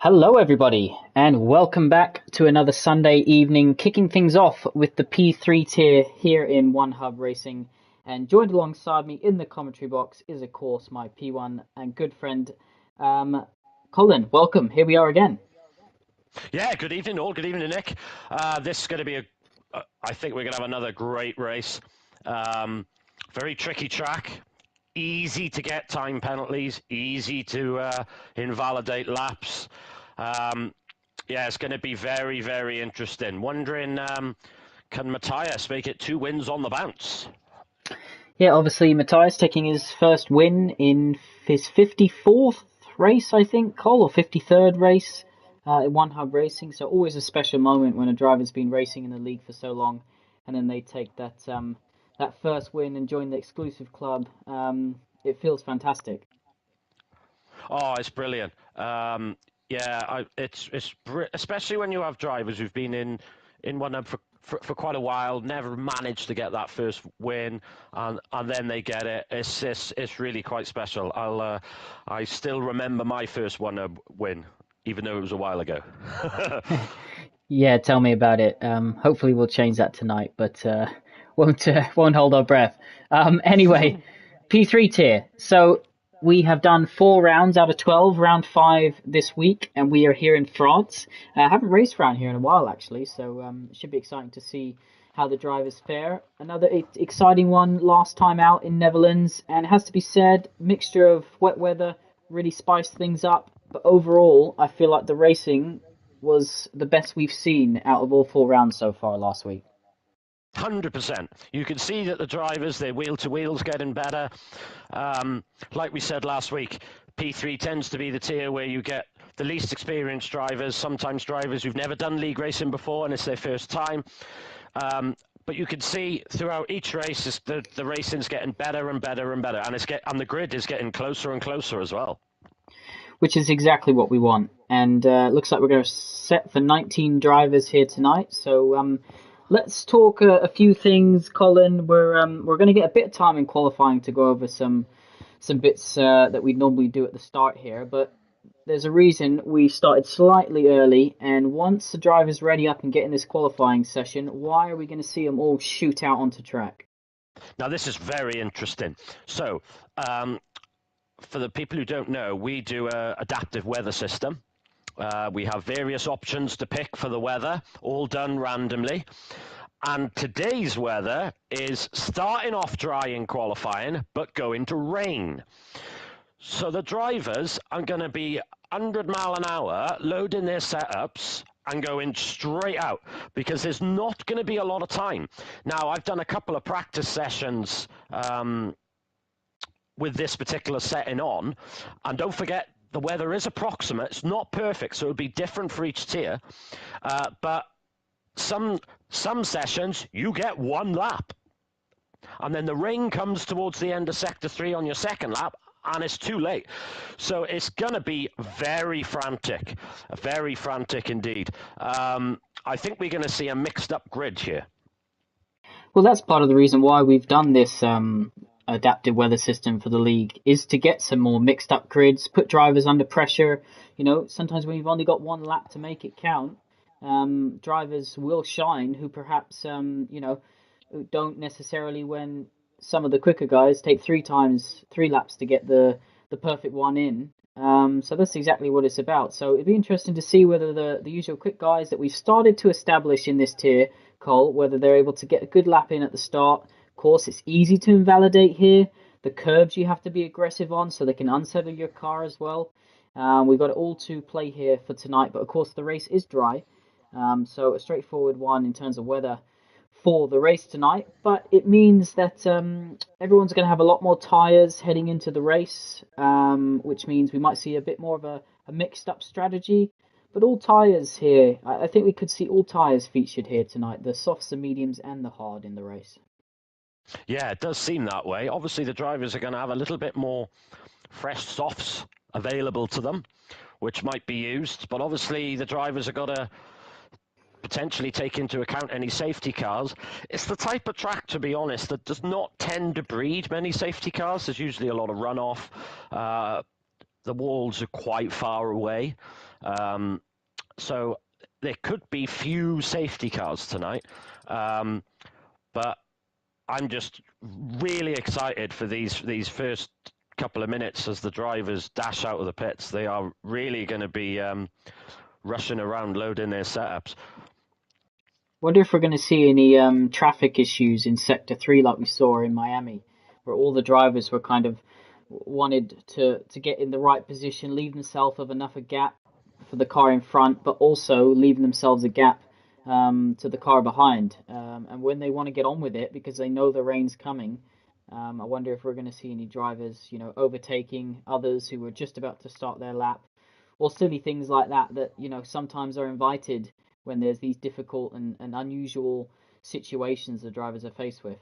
Hello, everybody, and welcome back to another Sunday evening, kicking things off with the P3 tier here in One Hub Racing. And joined alongside me in the commentary box is, of course, my P1 and good friend, Colin. Welcome. Here we are again. Yeah, good evening all. Good evening, Nick. This is going to be I think we're going to have another great race. Very tricky track. Easy to get time penalties. Easy to invalidate laps. Yeah, it's going to be very, very interesting. Wondering, can Matthias make it 2 wins on the bounce? Yeah, obviously, Matthias taking his first win in his 54th race, I think, Cole, or 53rd race in One Hub Racing. So always a special moment when a driver's been racing in the league for so long, and then they take that first win and join the exclusive club. It feels fantastic. Oh, it's brilliant. Yeah, especially when you have drivers who've been in one of them for quite a while, never managed to get that first win, and then they get it. It's really quite special. I still remember my first one win, even though it was a while ago. Yeah, tell me about it. Hopefully we'll change that tonight, but won't hold our breath. Anyway, P3 tier. So we have done 4 rounds out of 12, round 5 this week, and we are here in France. I haven't raced around here in a while actually, so it should be exciting to see how the drivers fare. Another exciting one last time out in Netherlands, and it has to be said, mixture of wet weather really spiced things up. But overall, I feel like the racing was the best we've seen out of all 4 rounds so far last week. 100%. You can see that the drivers, their wheel to wheels getting better. Like we said last week, P3 tends to be the tier where you get the least experienced drivers, sometimes drivers who've never done league racing before and it's their first time. But you can see throughout each race, the racing's getting better and better and better, and the grid is getting closer and closer as well. Which is exactly what we want. And looks like we're going to set for 19 drivers here tonight. So let's talk a few things, Colin. We're going to get a bit of time in qualifying to go over some bits that we normally do at the start here. But there's a reason we started slightly early. And once the driver's ready up and get in this qualifying session, why are we going to see them all shoot out onto track? Now, this is very interesting. So, for the people who don't know, we do an adaptive weather system. We have various options to pick for the weather, all done randomly. And today's weather is starting off dry in qualifying, but going to rain. So the drivers are going to be 100 mile an hour loading their setups and going straight out because there's not going to be a lot of time. Now, I've done a couple of practice sessions with this particular setting on, and don't forget the weather is approximate. It's not perfect, so it'll be different for each tier. But some sessions you get one lap, and then the rain comes towards the end of sector 3 on your second lap, and it's too late. So it's going to be very frantic indeed. I think we're going to see a mixed up grid here. Well, that's part of the reason why we've done this adaptive weather system for the league, is to get some more mixed up grids, put drivers under pressure. You know, sometimes when you've only got one lap to make it count, drivers will shine who perhaps, don't necessarily, when some of the quicker guys take 3 laps to get the perfect one in. So that's exactly what it's about. So it'd be interesting to see whether the usual quick guys that we've started to establish in this tier, Cole, whether they're able to get a good lap in at the start. Of course, it's easy to invalidate here. The curbs you have to be aggressive on so they can unsettle your car as well. We've got it all to play here for tonight, but of course the race is dry. So a straightforward one in terms of weather for the race tonight, but it means that everyone's going to have a lot more tyres heading into the race, which means we might see a bit more of a mixed up strategy. But all tyres here, I think we could see all tyres featured here tonight, the softs, the mediums and the hard in the race. Yeah, it does seem that way. Obviously, the drivers are going to have a little bit more fresh softs available to them, which might be used. But obviously, the drivers have got to potentially take into account any safety cars. It's the type of track, to be honest, that does not tend to breed many safety cars. There's usually a lot of runoff. the walls are quite far away. So there could be few safety cars tonight. But I'm just really excited for these first couple of minutes as the drivers dash out of the pits. They are really going to be rushing around loading their setups. Wonder if we're going to see any traffic issues in Sector 3 like we saw in Miami, where all the drivers were kind of wanted to get in the right position, leave themselves of enough a gap for the car in front, but also leaving themselves a gap to the car behind. And when they want to get on with it, because they know the rain's coming, I wonder if we're going to see any drivers, overtaking others who were just about to start their lap, or silly things like that, sometimes are invited when there's these difficult and unusual situations the drivers are faced with.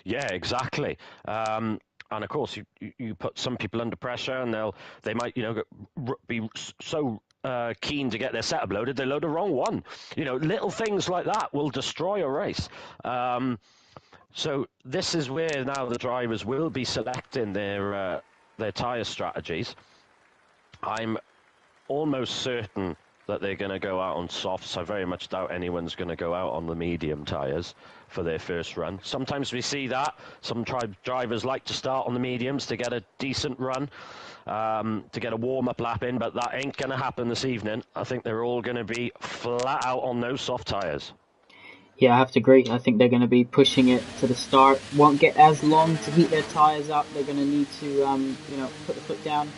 Yeah, exactly. And of course, you put some people under pressure, and they might be so keen to get their setup loaded, they load the wrong one. Little things like that will destroy a race. So this is where now the drivers will be selecting their tyre strategies. I'm almost certain that they're going to go out on softs. I very much doubt anyone's going to go out on the medium tyres for their first run. Sometimes we see that. Some drivers like to start on the mediums to get a decent run, to get a warm-up lap in, but that ain't going to happen this evening. I think they're all going to be flat out on those soft tyres. Yeah, I have to agree. I think they're going to be pushing it to the start. Won't get as long to heat their tyres up. They're going to need to, put the foot down.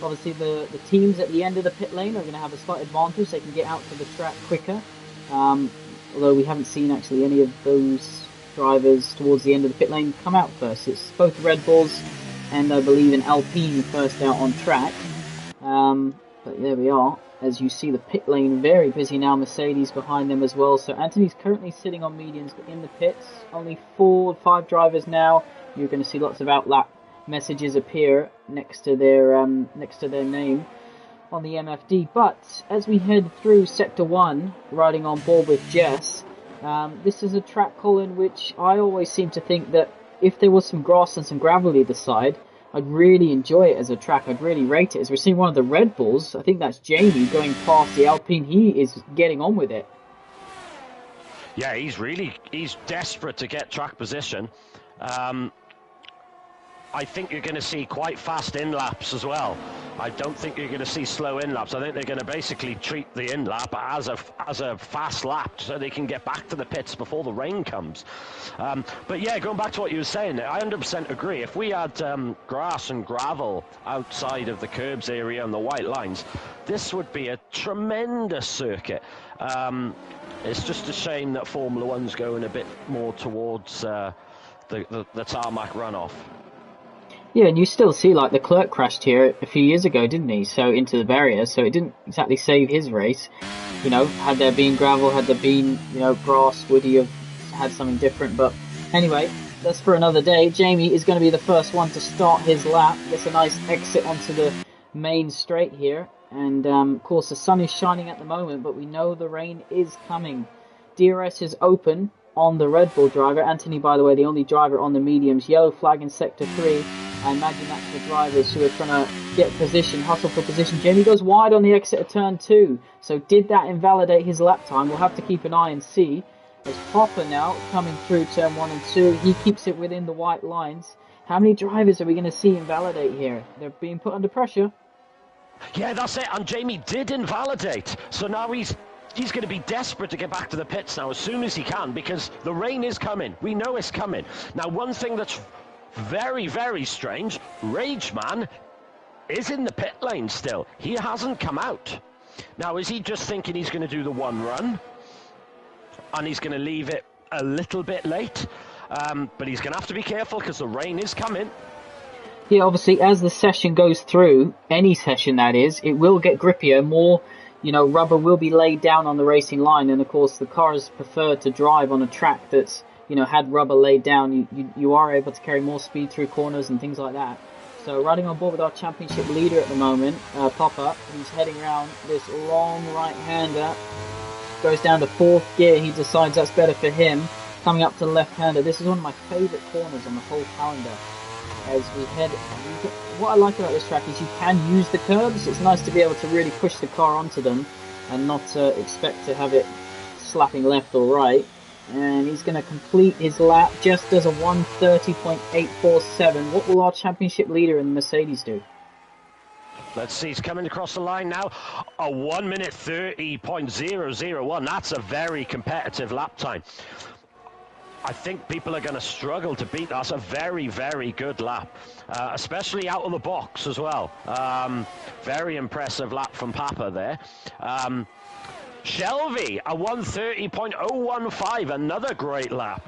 Obviously, the teams at the end of the pit lane are going to have a slight advantage. They can get out to the track quicker. Although we haven't seen actually any of those drivers towards the end of the pit lane come out first. It's both Red Bulls and I believe an Alpine first out on track. But there we are. As you see, the pit lane very busy now. Mercedes behind them as well. So Anthony's currently sitting on mediums in the pits. Only 4 or 5 drivers now. You're going to see lots of outlap messages appear next to their name on the MFD. But as we head through Sector 1, riding on board with Jess, this is a track, Colin, which I always seem to think that if there was some grass and some gravel either side, I'd really enjoy it as a track. I'd really rate it. As we're seeing one of the Red Bulls, I think that's Jamie going past the Alpine. He is getting on with it. Yeah, he's desperate to get track position. I think you're going to see quite fast in-laps as well. I don't think you're going to see slow in-laps. I think they're going to basically treat the in-lap as a fast lap so they can get back to the pits before the rain comes. But yeah, going back to what you were saying, I 100% agree. If we had grass and gravel outside of the curbs area and the white lines, this would be a tremendous circuit. It's just a shame that Formula One's going a bit more towards the tarmac runoff. Yeah, and you still see, like, Leclerc crashed here a few years ago, didn't he? So, into the barrier, so it didn't exactly save his race. Had there been gravel, had there been, grass, would he have had something different? But anyway, that's for another day. Jamie is going to be the first one to start his lap. Gets a nice exit onto the main straight here. And, of course, the sun is shining at the moment, but we know the rain is coming. DRS is open on the Red Bull driver. Anthony, by the way, the only driver on the mediums. Yellow flag in Sector 3. I imagine that's the drivers who are trying to get position, hustle for position. Jamie goes wide on the exit of turn 2. So did that invalidate his lap time? We'll have to keep an eye and see. There's Popper now coming through turn 1 and 2. He keeps it within the white lines. How many drivers are we going to see invalidate here? They're being put under pressure. Yeah, that's it. And Jamie did invalidate. So now he's going to be desperate to get back to the pits now as soon as he can, because the rain is coming. We know it's coming. Now, one thing that's very, very strange, Rageman is in the pit lane still. He hasn't come out. Now, is he just thinking he's going to do the one run and he's going to leave it a little bit late? But he's going to have to be careful because the rain is coming. Yeah, obviously, as the session goes through, any session that is, it will get grippier. More, rubber will be laid down on the racing line. And, of course, the cars prefer to drive on a track that's had rubber laid down. You are able to carry more speed through corners and things like that. So riding on board with our championship leader at the moment, Popper, who's heading around this long right-hander, goes down to 4th gear. He decides that's better for him. Coming up to left-hander. This is one of my favourite corners on the whole calendar. as we head. What I like about this track is you can use the curbs. It's nice to be able to really push the car onto them and not expect to have it slapping left or right. And he's going to complete his lap just as a 1:30.847. What will our championship leader in the Mercedes do? Let's see, he's coming across the line now. A 1:30.001. That's a very competitive lap time. I think people are going to struggle to beat that. That's a very, very good lap, especially out of the box as well. Very impressive lap from Papa there. Shelby, a 1:30.015, another great lap.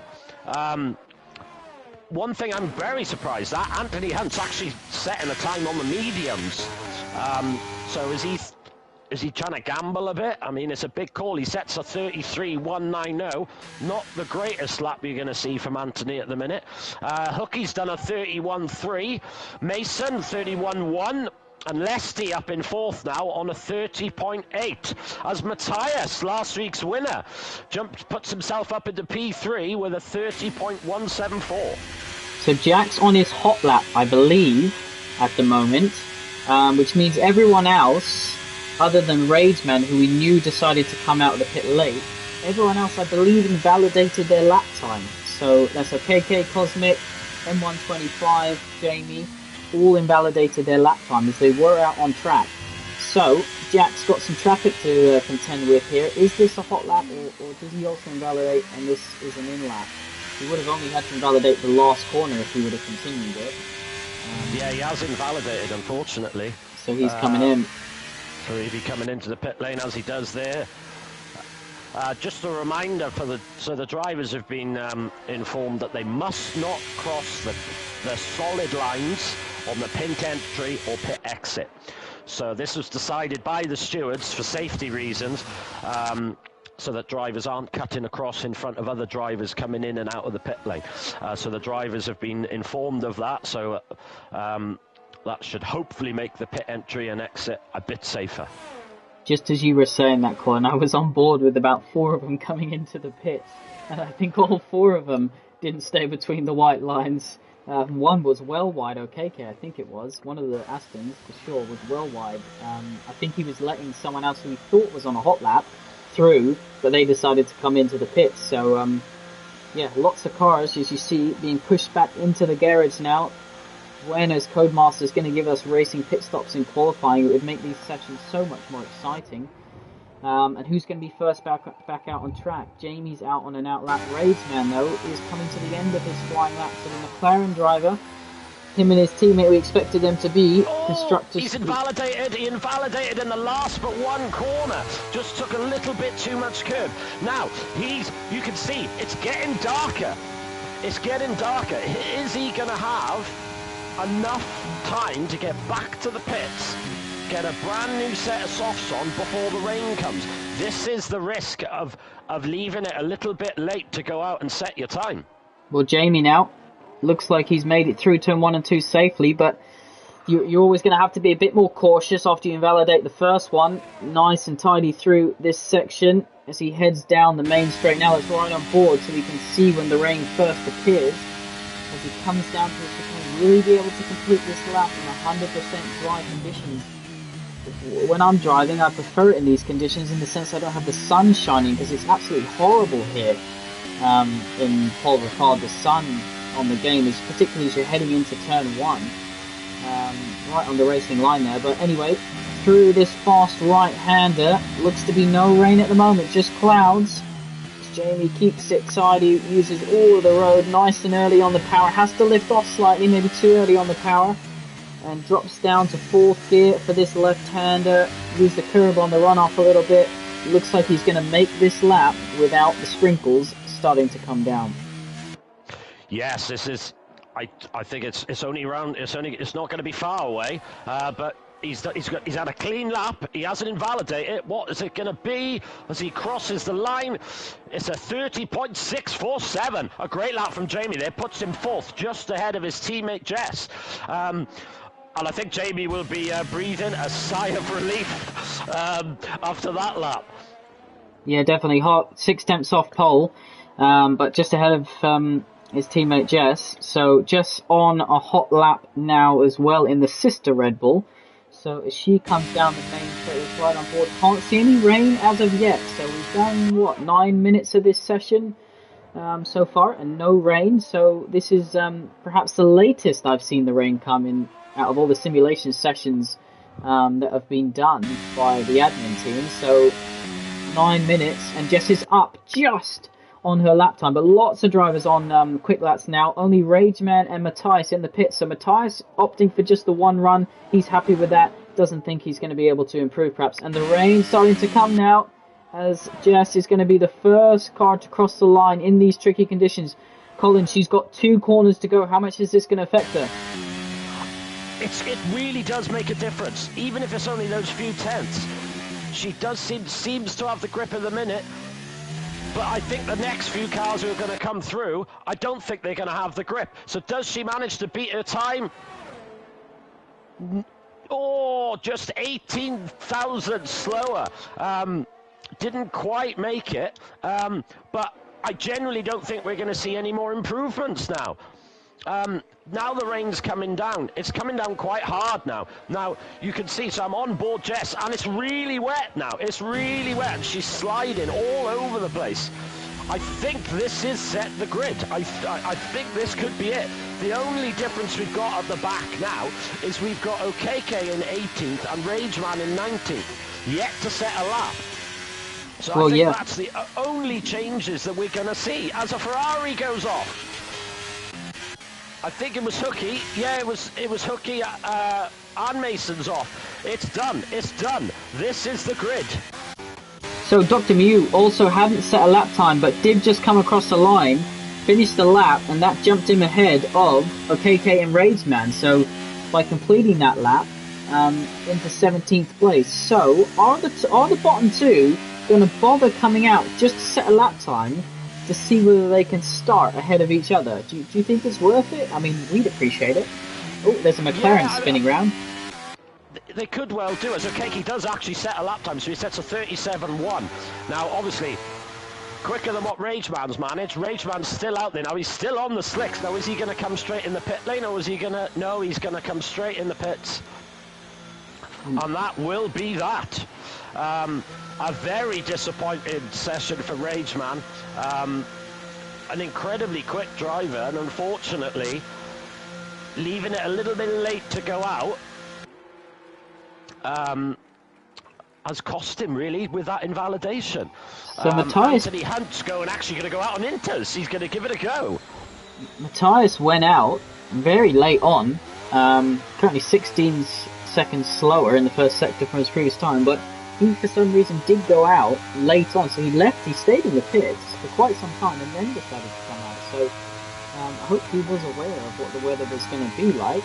One thing I'm very surprised at, Anthony Hunt's actually setting a time on the mediums. So is he trying to gamble a bit? I mean, it's a big call. He sets a 33.190. Not the greatest lap you're going to see from Anthony at the minute. Hookie's done a 31.3. Mason, 31.1. And Lesty up in fourth now on a 30.8. As Matthias, last week's winner, puts himself up into P3 with a 30.174. So Jack's on his hot lap, I believe, at the moment, which means everyone else, other than Raidsman, who we knew decided to come out of the pit late, everyone else, I believe, invalidated their lap time. So that's a KK, Cosmic, M125, Jamie, all invalidated their lap time as they were out on track. So Jack's got some traffic to contend with here. Is this a hot lap, or does he also invalidate and this is an in lap? He would have only had to invalidate the last corner if he would have continued it. Yeah, he has invalidated, unfortunately. So he's coming in. So he'll be coming into the pit lane as he does there. Just a reminder so the drivers have been informed that they must not cross the solid lines on the pit entry or pit exit. So this was decided by the stewards for safety reasons, so that drivers aren't cutting across in front of other drivers coming in and out of the pit lane. So the drivers have been informed of that, so that should hopefully make the pit entry and exit a bit safer. Just as you were saying that, Colin, I was on board with about 4 of them coming into the pits, and I think all 4 of them didn't stay between the white lines. One was well wide, OKK, I think it was. One of the Astons, for sure, was well wide. I think he was letting someone else who he thought was on a hot lap through, but they decided to come into the pits. So, yeah, lots of cars, as you see, being pushed back into the garage now. Buena's Codemasters is going to give us racing pit stops in qualifying. It would make these sessions so much more exciting. And who's going to be first back out on track? Jamie's out on an outlap. Raidsman, though, is coming to the end of his flying lap. So the McLaren driver, him and his teammate, we expected them to be constructors. He's invalidated. He invalidated in the last but one corner. Just took a little bit too much curb. Now, you can see, it's getting darker. It's getting darker. Is he going to have enough time to get back to the pits, get a brand new set of softs on before the rain comes? This is the risk of leaving it a little bit late to go out and set your time. Well, Jamie now looks like he's made it through turn 1 and 2 safely, but you're always going to have to be a bit more cautious after you invalidate the first one. Nice and tidy through this section as he heads down the main straight. Now it's right on board so we can see when the rain first appears. As he comes down to us, to really be able to complete this lap in 100% dry conditions. When I'm driving, I prefer it in these conditions in the sense I don't have the sun shining, because it's absolutely horrible here in Paul Ricard. The sun on the game is particularly as you're heading into turn 1, right on the racing line there. But anyway, through this fast right-hander, looks to be no rain at the moment, just clouds. Jamie keeps it tidy, uses all of the road nice and early on the power, has to lift off slightly, maybe too early on the power, and drops down to 4th gear for this left-hander, use the curb on the runoff a little bit. Looks like he's going to make this lap without the sprinkles starting to come down. Yes, this is, I think it's only around, it's not going to be far away, but He's had a clean lap. He hasn't invalidated. What is it going to be as he crosses the line? It's a 30.647. A great lap from Jamie there. Puts him 4th, just ahead of his teammate Jess. And I think Jamie will be breathing a sigh of relief after that lap. Yeah, definitely hot. 6 tenths off pole, but just ahead of his teammate Jess. So Jess on a hot lap now as well in the sister Red Bull. So as she comes down the main straight, is right on board. Can't see any rain as of yet. So we've done, what, 9 minutes of this session so far, and no rain. So this is perhaps the latest I've seen the rain come in out of all the simulation sessions that have been done by the admin team. So 9 minutes, and Jess is up just on her lap time, but lots of drivers on quick laps now. Only Rageman and Matthias in the pits. So Matthias opting for just the one run. He's happy with that. Doesn't think he's going to be able to improve perhaps. And the rain starting to come now, as Jess is going to be the first car to cross the line in these tricky conditions. Colin, she's got 2 corners to go. How much is this going to affect her? It really does make a difference, even if it's only those few tenths. She does seems to have the grip at the minute. But I think the next few cars who are going to come through, I don't think they're going to have the grip. So does she manage to beat her time? Oh, just 18,000 slower. Didn't quite make it. But I generally don't think we're going to see any more improvements now. Now the rain's coming down. It's coming down quite hard now. Now, you can see, so I'm on board Jess, and it's really wet now. It's really wet, and she's sliding all over the place. I think this is set the grid. I think this could be it. The only difference we've got at the back now is we've got OKK in 18th and Rageman in 19th, yet to set a lap. So I think that's the only changes that we're going to see as a Ferrari goes off. I think it was Hooky. Yeah, it was Hooky and Mason's off. It's done. It's done. This is the grid. So Dr. Mew also hadn't set a lap time, but did just come across the line, finished the lap, and that jumped him ahead of OKK and Rageman. So by completing that lap, into 17th place. So are the bottom two going to bother coming out just to set a lap time to see whether they can start ahead of each other? Do you think it's worth it? I mean, we'd appreciate it. Oh, there's a McLaren spinning round. They could well do it. So Keiki does actually set a lap time, so he sets a 37.1. Now, obviously, quicker than what Rageman's managed. Rageman's still out there now. He's still on the slicks. Now, is he going to come straight in the pit lane, or is he going to... No, he's going to come straight in the pits. And that will be that. A very disappointed session for Rageman. An incredibly quick driver, and unfortunately, leaving it a little bit late to go out has cost him, really, with that invalidation. So Matthias... Anthony Hunt's actually going to go out on Inters. He's going to give it a go. Matthias went out very late on, currently 16 seconds slower in the first sector from his previous time, but he for some reason did go out late on, so he stayed in the pits for quite some time and then decided to come out. So I hope he was aware of what the weather was going to be like.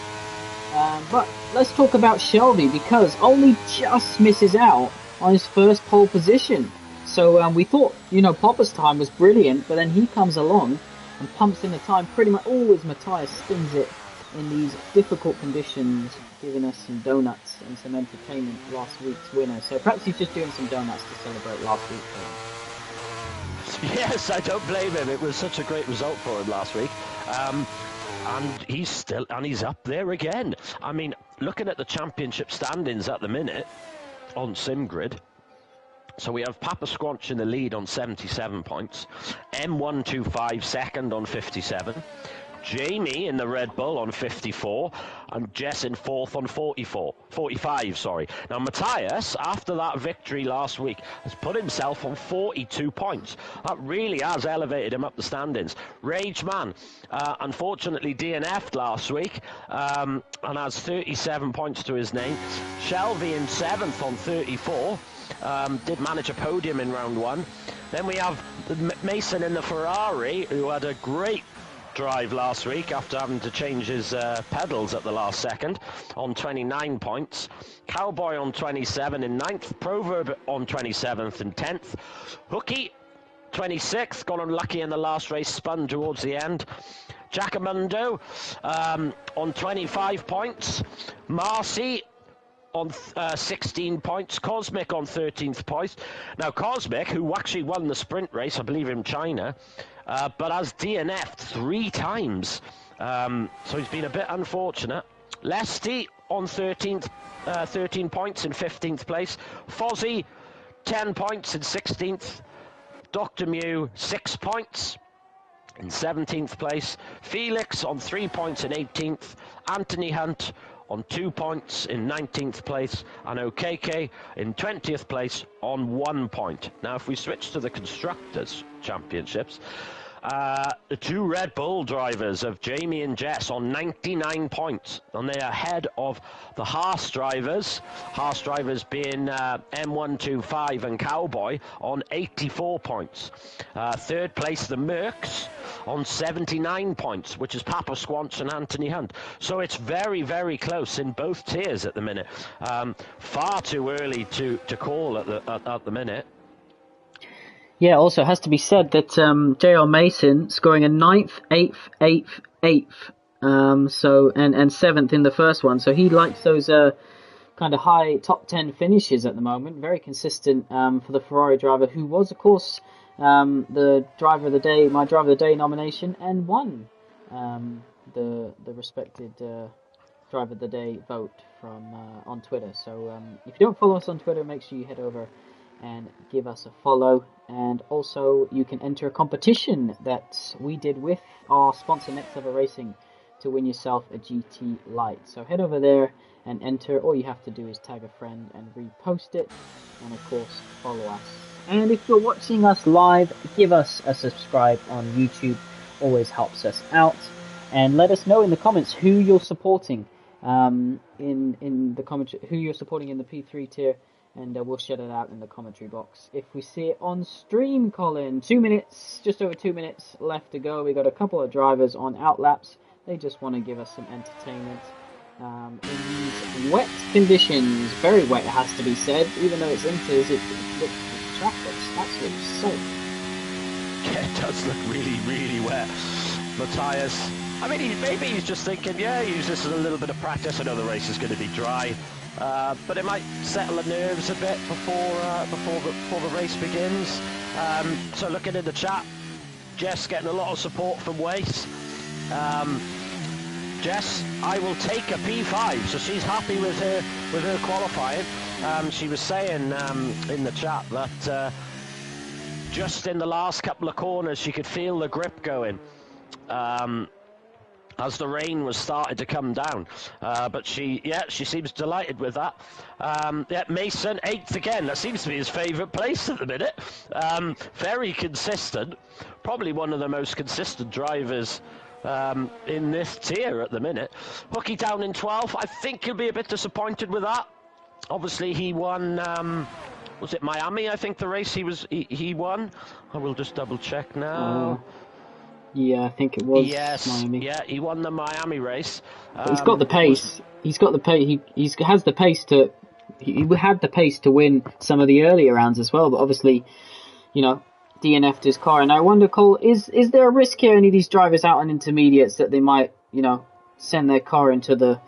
But let's talk about Shelby, because only just misses out on his first pole position. So we thought, Popper's time was brilliant, but then he comes along and pumps in the time pretty much always. Matthias spins it in these difficult conditions, giving us some donuts and some entertainment last week's winner. So perhaps he's just doing some donuts to celebrate last week for him. Yes, I don't blame him. It was such a great result for him last week. And he's up there again. I mean, looking at the championship standings at the minute on SimGrid, so we have Papa Squanch in the lead on 77 points, M125 second on 57, Jamie in the Red Bull on 54, and Jess in fourth on 45, sorry. Now, Matthias, after that victory last week, has put himself on 42 points. That really has elevated him up the standings. Rageman, unfortunately, DNF'd last week, and has 37 points to his name. Shelby in seventh on 34, did manage a podium in round one. Then we have Mason in the Ferrari, who had a great drive last week after having to change his pedals at the last second, on 29 points. Cowboy on 27 in 9th. Proverb on 27th and 10th. Hooky 26th, got unlucky in the last race, spun towards the end. Jackamundo on 25 points. Marcy on 16 points. Cosmic on 13th point. Now, Cosmic, who actually won the sprint race, I believe, in China, but has DNF'd 3 times. So he's been a bit unfortunate. Lesty on 13 points in 15th place. Fozzie, 10 points in 16th. Dr. Mew, 6 points in 17th place. Felix on 3 points in 18th. Anthony Hunt on 2 points in 19th place. And OKK in 20th place on 1 point. Now, if we switch to the Constructors' Championships, the 2 Red Bull drivers of Jamie and Jess on 99 points, and they are ahead of the Haas drivers. Haas drivers being M125 and Cowboy on 84 points. Third place, the Mercs on 79 points, which is Papa Squanch and Anthony Hunt. So it's very, very close in both tiers at the minute. Far too early to call at the minute. Yeah, also has to be said that J.R. Mason scoring a 9th, 8th, 8th, so and 7th in the first one. So he likes those kind of high top 10 finishes at the moment. Very consistent for the Ferrari driver, who was, of course, the driver of the day, my driver of the day nomination, and won the respected driver of the day vote from on Twitter. So if you don't follow us on Twitter, make sure you head over and give us a follow. And also you can enter a competition that we did with our sponsor Next Level Racing to win yourself a GT Lite. So head over there and enter. All you have to do is tag a friend and repost it, and of course follow us. And if you're watching us live, give us a subscribe on YouTube. Always helps us out. And let us know in the comments who you're supporting in the commentary, who you're supporting in the P3 tier, and we'll shout it out in the commentary box if we see it on stream. Colin, 2 minutes, just over 2 minutes left to go. We got a couple of drivers on outlaps. They just want to give us some entertainment in these wet conditions. Very wet, it has to be said. Even though it's inters, the track looks absolutely soaked. Yeah, it does look really, really wet. Matthias, I mean, maybe he's just thinking, yeah, use this as a little bit of practice. I know the race is going to be dry. But it might settle the nerves a bit before the race begins. So looking in the chat, Jess getting a lot of support from Wace. Jess, I will take a P5, so she's happy with her qualifying. She was saying in the chat that just in the last couple of corners she could feel the grip going. As the rain was starting to come down. But she seems delighted with that. Mason, 8th again. That seems to be his favourite place at the minute. Very consistent. Probably one of the most consistent drivers in this tier at the minute. Hooky down in 12th. I think he'll be a bit disappointed with that. Obviously, he won... was it Miami? I think the race he won. I will just double check now. Yeah, I think it was Miami. Yeah, he won the Miami race. He's got the pace. He's got the pace. He has the pace to. He had the pace to win some of the earlier rounds as well. But obviously, DNF'd his car. And I wonder, Cole, is there a risk here? Any of these drivers out on intermediates that they might, send their car into the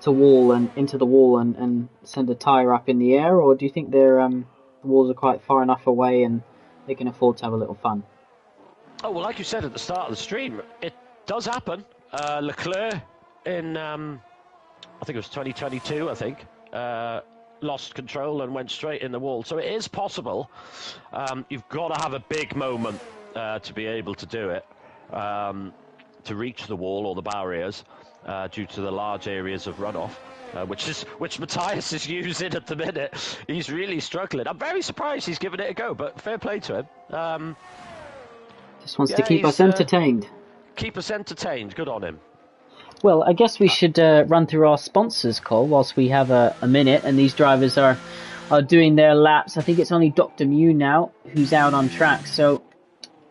wall and send a tire up in the air, or do you think the walls are quite far enough away and they can afford to have a little fun? Oh, well, like you said at the start of the stream, it does happen. Leclerc in, I think it was 2022, lost control and went straight in the wall. So it is possible. You've got to have a big moment to be able to do it, to reach the wall or the barriers due to the large areas of runoff. Which Matthias is using at the minute. He's really struggling. I'm very surprised he's given it a go, but fair play to him. Just wants to keep us entertained. Keep us entertained. Good on him. Well, I guess we should run through our sponsors, Cole, whilst we have a minute, and these drivers are doing their laps. I think it's only Dr. Mew now who's out on track, so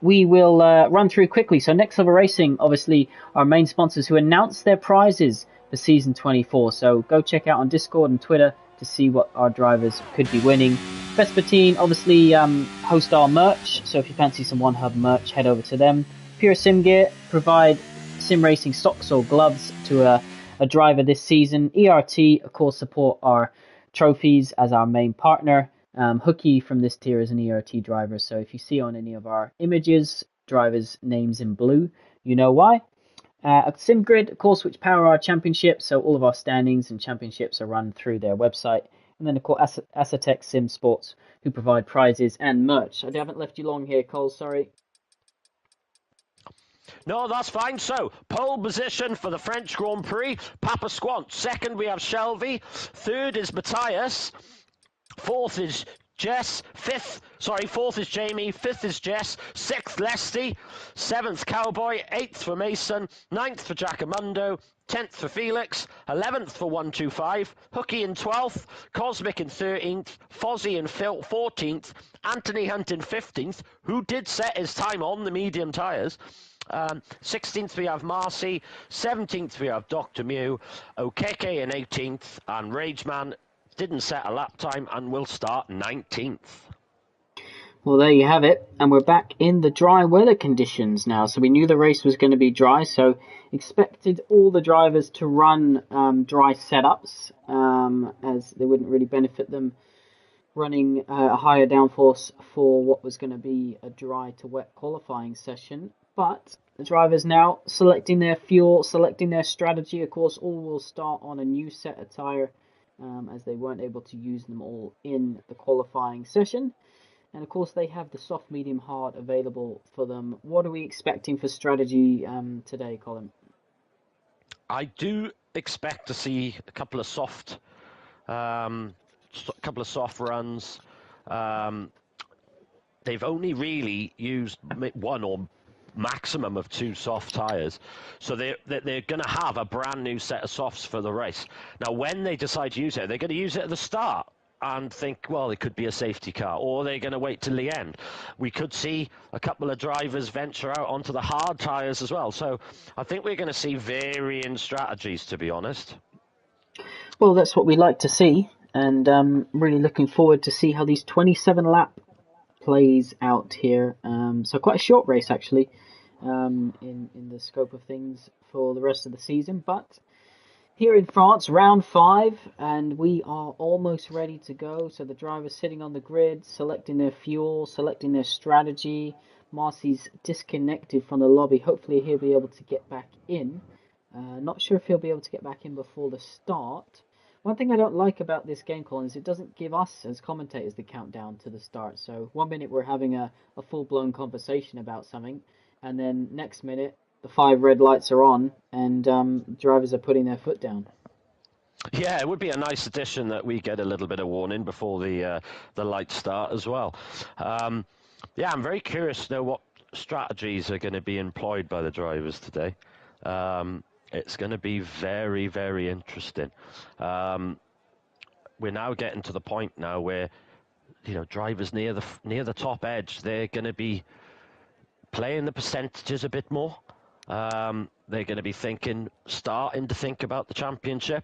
we will run through quickly. So Next Level Racing, obviously, our main sponsors who announced their prizes for Season 24. So go check out on Discord and Twitter to see what our drivers could be winning. Vespertine obviously host our merch, so if you fancy some One Hub merch, head over to them. Pure Sim Gear provide sim racing socks or gloves to a driver this season. ERT, of course, support our trophies as our main partner. Hooky from this tier is an ERT driver, so if you see on any of our images, drivers' names in blue. You know why? A sim grid, of course, which power our championship, so all of our standings and championships are run through their website. And then, of course, Asatec Sim Sports, who provide prizes and merch. I haven't left you long here, Cole, sorry. No, that's fine. So, pole position for the French Grand Prix, Papa Squant. Second, we have Shelby. Third is Matthias. Fourth is fourth is Jamie, fifth is Jess, sixth Lesty, seventh Cowboy, eighth for Mason, ninth for Jacomundo, 10th for Felix, 11th for 125, Hooky in 12th, Cosmic in 13th, Fozzie in 14th, Anthony Hunt in 15th, who did set his time on the medium tyres. 16th we have Marcy, 17th we have Dr. Mew, Okeke in 18th, and Rageman didn't set a lap time and will start 19th. Well, there you have it, and we're back in the dry weather conditions now. So we knew the race was going to be dry, so expected all the drivers to run dry setups, as they wouldn't really benefit them running a higher downforce for what was going to be a dry to wet qualifying session. But the drivers now selecting their fuel, selecting their strategy. Of course, all will start on a new set of tyre, as they weren't able to use them all in the qualifying session. And of course they have the soft, medium, hard available for them. What are we expecting for strategy today, Colin? I do expect to see a couple of soft runs. They've only really used one or maximum of two soft tyres, so they're going to have a brand new set of softs for the race. Now, when they decide to use it, they're going to use it at the start and think, well, it could be a safety car, or they're going to wait till the end. We could see a couple of drivers venture out onto the hard tyres as well. So I think we're going to see varying strategies, to be honest. Well, that's what we like to see, and really looking forward to see how these 27 lap plays out here. So quite a short race, actually, in the scope of things for the rest of the season. But here in France, round 5, and we are almost ready to go. So the drivers sitting on the grid, selecting their fuel, selecting their strategy. Marcy's disconnected from the lobby. Hopefully he'll be able to get back in. Not sure if he'll be able to get back in before the start. One thing I don't like about this game, Colin, is it doesn't give us as commentators the countdown to the start. So 1 minute we're having a full-blown conversation about something, and then next minute the 5 red lights are on and drivers are putting their foot down. Yeah, it would be a nice addition that we get a little bit of warning before the lights start as well. Yeah, I'm very curious to know what strategies are going to be employed by the drivers today. It's going to be very, very interesting. We're now getting to the point now where, drivers near the top edge, they're going to be playing the percentages a bit more. They're going to be starting to think about the championship.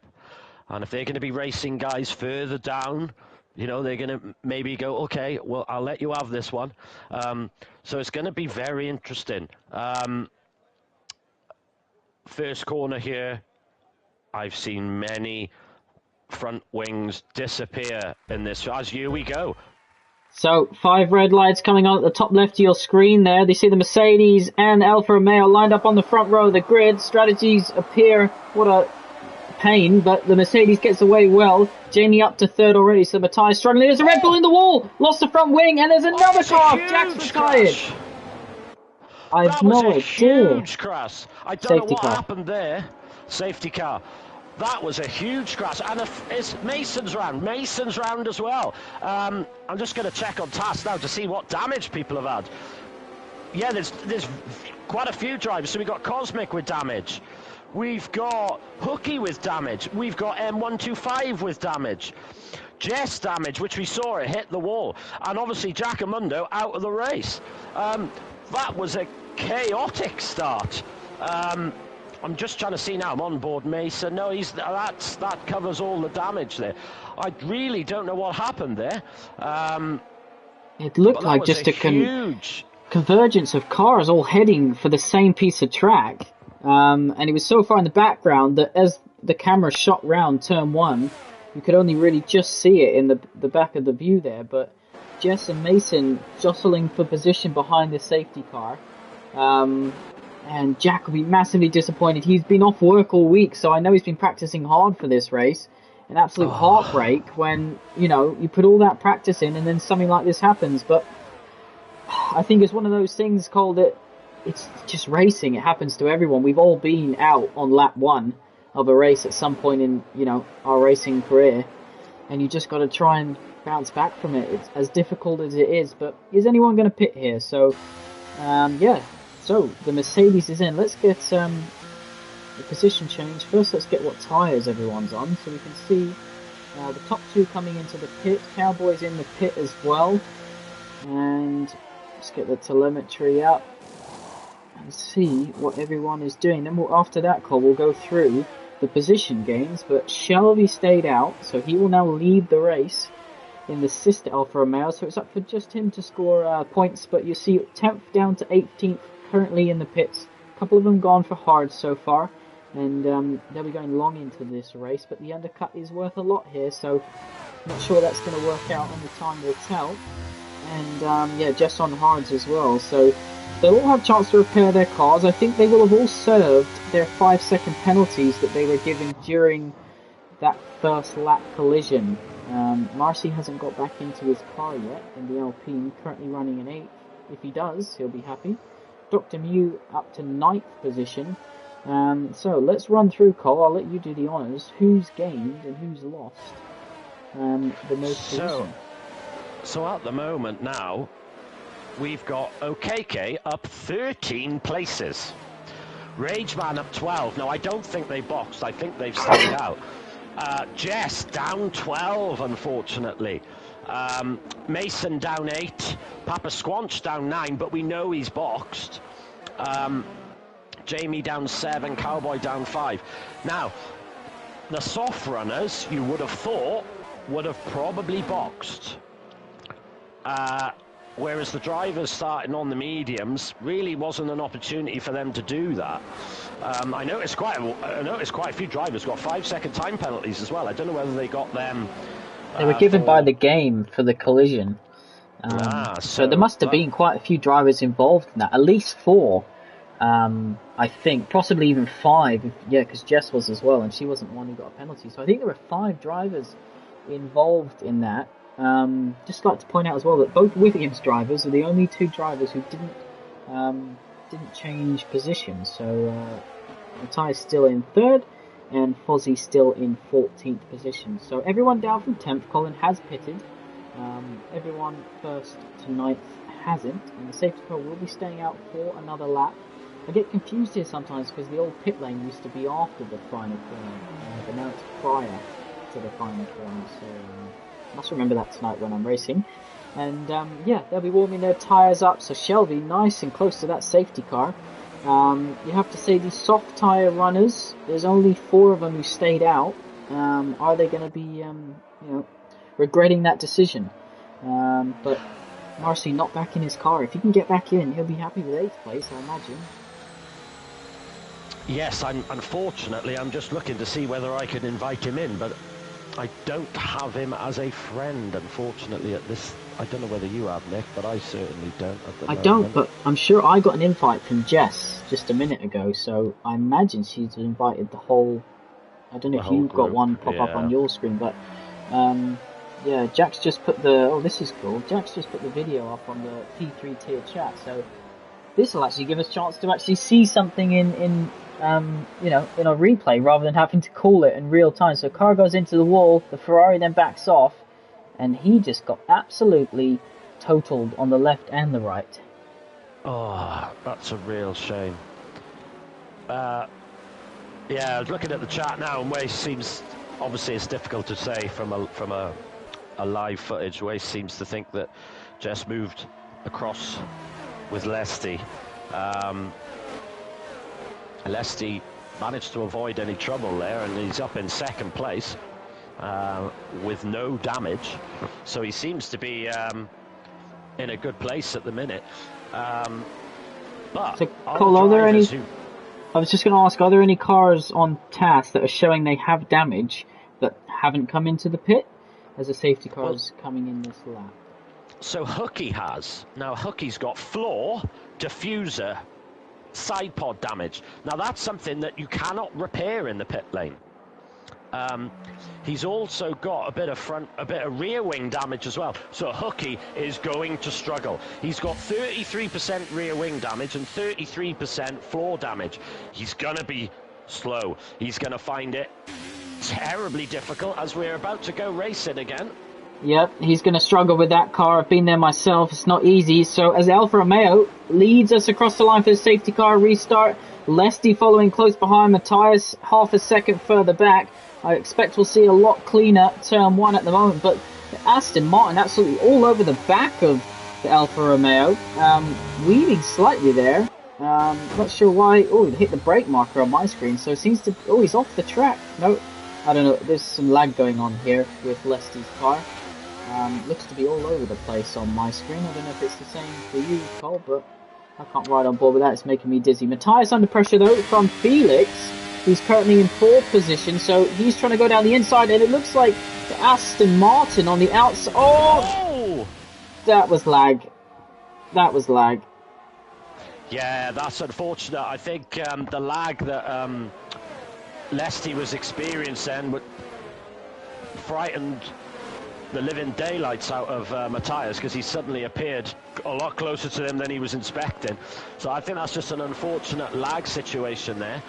And if they're going to be racing guys further down, they're going to maybe go, okay, well, I'll let you have this one. So it's going to be very interesting. First corner here, I've seen many front wings disappear in this. As here we go. So 5 red lights coming on at the top left of your screen there. They see the Mercedes and Alfa Romeo lined up on the front row of the grid. Strategies appear. What a pain, but the Mercedes gets away well. Jamie up to third already, so Matthias struggling. There's a Red Bull in the wall. Lost the front wing, and there's another car. Jack's retired. I've no idea. Huge crash. I don't know what happened there. Safety car. That was a huge crash. And it's Mason's round as well. I'm just going to check on TAS now to see what damage people have had. Yeah, there's quite a few drivers. So we've got Cosmic with damage. We've got Hooky with damage. We've got M125 with damage. Jess damage, which we saw it hit the wall. And obviously Jacomundo out of the race. That was a chaotic start. I'm just trying to see now. I'm on board Mason. No, that covers all the damage there. I really don't know what happened there. It looked like just a huge convergence of cars all heading for the same piece of track. And it was so far in the background that as the camera shot round turn 1, you could only really just see it in the back of the view there. But Jess and Mason jostling for position behind the safety car. And Jack will be massively disappointed. He's been off work all week, so I know he's been practicing hard for this race. An absolute heartbreak when, you know, you put all that practice in and then something like this happens. But I think it's one of those things called it's just racing. It happens to everyone. We've all been out on lap 1 of a race at some point in, you know, our racing career. And you just got to try and bounce back from it. It's as difficult as it is. But is anyone going to pit here? So, yeah. So, the Mercedes is in. Let's get the position change. First, let's get what tyres everyone's on. So we can see the top 2 coming into the pit. Cowboy's in the pit as well. And let's get the telemetry up and see what everyone is doing. Then after that call, we'll go through the position gains. But Shelby stayed out, so he will now lead the race in the sister Alfa Romeo. So it's up for just him to score points. But you see 10th down to 18th currently in the pits. A couple of them gone for hard so far. And they'll be going long into this race. But the undercut is worth a lot here, so not sure that's going to work out, and the time will tell. And yeah, just on hards as well. So they'll all have a chance to repair their cars. I think they will have all served their 5-second penalties that they were given during that first lap collision. Marcy hasn't got back into his car yet in the Alpine, currently running an 8th. If he does, he'll be happy. Dr. Mew up to 9th position. So let's run through, Cole. I'll let you do the honours. Who's gained and who's lost the most position? So at the moment now, we've got OKK up 13 places. Rageman up 12. No, I don't think they boxed. I think they've stayed out. Jess down 12, unfortunately. Mason down 8. Papa Squanch down 9, but we know he's boxed. Jamie down 7. Cowboy down 5. Now, the soft runners, you would have thought, would have probably boxed. Whereas the drivers starting on the mediums really wasn't an opportunity for them to do that. I noticed quite a few drivers got 5-second time penalties as well. I don't know whether they got them. They were given by the game for the collision. So there must have been quite a few drivers involved in that. At least 4, I think, possibly even 5. Yeah, because Jess was as well, and she wasn't one who got a penalty. So I think there were 5 drivers involved in that. Just like to point out as well that both Williams drivers are the only 2 drivers who didn't change positions. So Matthias still in 3rd and Fozzie still in 14th position. So everyone down from 10th. Colin has pitted. Everyone 1st to 9th hasn't, and the safety car will be staying out for another lap. I get confused here sometimes because the old pit lane used to be after the final corner, but now it's prior to the final corner. So must remember that tonight when I'm racing. And yeah, they'll be warming their tyres up. So Shelby, nice and close to that safety car. You have to say these soft tyre runners, there's only 4 of them who stayed out. Are they going to be, regretting that decision? But Marcy not back in his car. If he can get back in, he'll be happy with 8th place, I imagine. Yes, unfortunately, I'm just looking to see whether I can invite him in, but I don't have him as a friend, unfortunately, at this. I don't know whether you have, Nick, but I certainly don't at the moment. Don't, but I'm sure I got an invite from Jess just a minute ago, so I imagine she's invited the whole. I don't know if you've got one pop up on your screen, but yeah, Jack's just put the. Oh, this is cool. Jack's just put the video up on the P3 tier chat, so this will actually give us a chance to actually see something in a replay rather than having to call it in real time. So car goes into the wall, the Ferrari then backs off, and he just got absolutely totaled on the left and the right. Oh, that's a real shame. Yeah, I was looking at the chat now, and Wace seems, obviously it's difficult to say from a live footage. Wace seems to think that Jess moved across with Lesty. Lesty managed to avoid any trouble there, and he's up in 2nd place with no damage. So he seems to be in a good place at the minute. But so, Cole, are there any? I was just going to ask: are there any cars on task that are showing they have damage that haven't come into the pit as a safety car is coming in this lap? So Hooky has. Now Hooky's got floor, diffuser, side pod damage. Now that's something that you cannot repair in the pit lane. He's also got a bit of rear wing damage as well. So Hooky is going to struggle. He's got 33% rear wing damage and 33% floor damage. He's going to be slow. He's going to find it terribly difficult as we're about to go racing again. Yep, he's going to struggle with that car. I've been there myself. It's not easy. So as Alfa Romeo leads us across the line for the safety car restart, Lesty following close behind, Matthias half a second further back. I expect we'll see a lot cleaner turn one at the moment, but Aston Martin absolutely all over the back of the Alfa Romeo, weaving slightly there. Not sure why. Oh, it hit the brake marker on my screen, so it seems to. Oh, he's off the track. No, I don't know. There's some lag going on here with Lesty's car. Looks to be all over the place on my screen. I don't know if it's the same for you, Cole, but I can't ride on board with that. It's making me dizzy. Matthias under pressure though from Felix, who's currently in fourth position, so he's trying to go down the inside, and it looks like the Aston Martin on the outside. Oh! That was lag. That was lag. Yeah, that's unfortunate. I think the lag that Lesty was experiencing frightened the living daylights out of Matthias, because he suddenly appeared a lot closer to him than he was inspecting. So I think that's just an unfortunate lag situation there.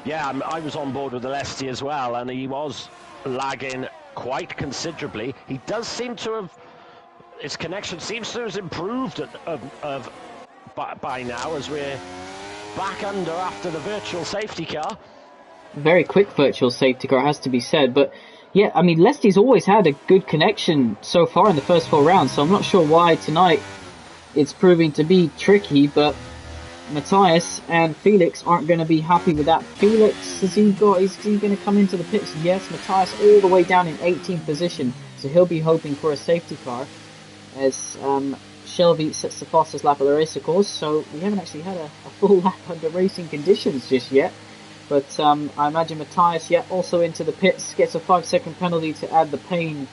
Yeah, I was on board with the Lesty as well, and he was lagging quite considerably. He does seem to have, his connection seems to have improved by now, as we're back under after the virtual safety car. Very quick virtual safety car, has to be said, but yeah, I mean, Lesty's always had a good connection so far in the first 4 rounds, so I'm not sure why tonight it's proving to be tricky, but Matthias and Felix aren't going to be happy with that. Felix, is he going to come into the pits? Yes, Matthias all the way down in 18th position, so he'll be hoping for a safety car as Shelby sets the fastest lap of the race, of course, so we haven't actually had a full lap under racing conditions just yet. But I imagine Matthias, also into the pits, gets a 5-second penalty to add the pain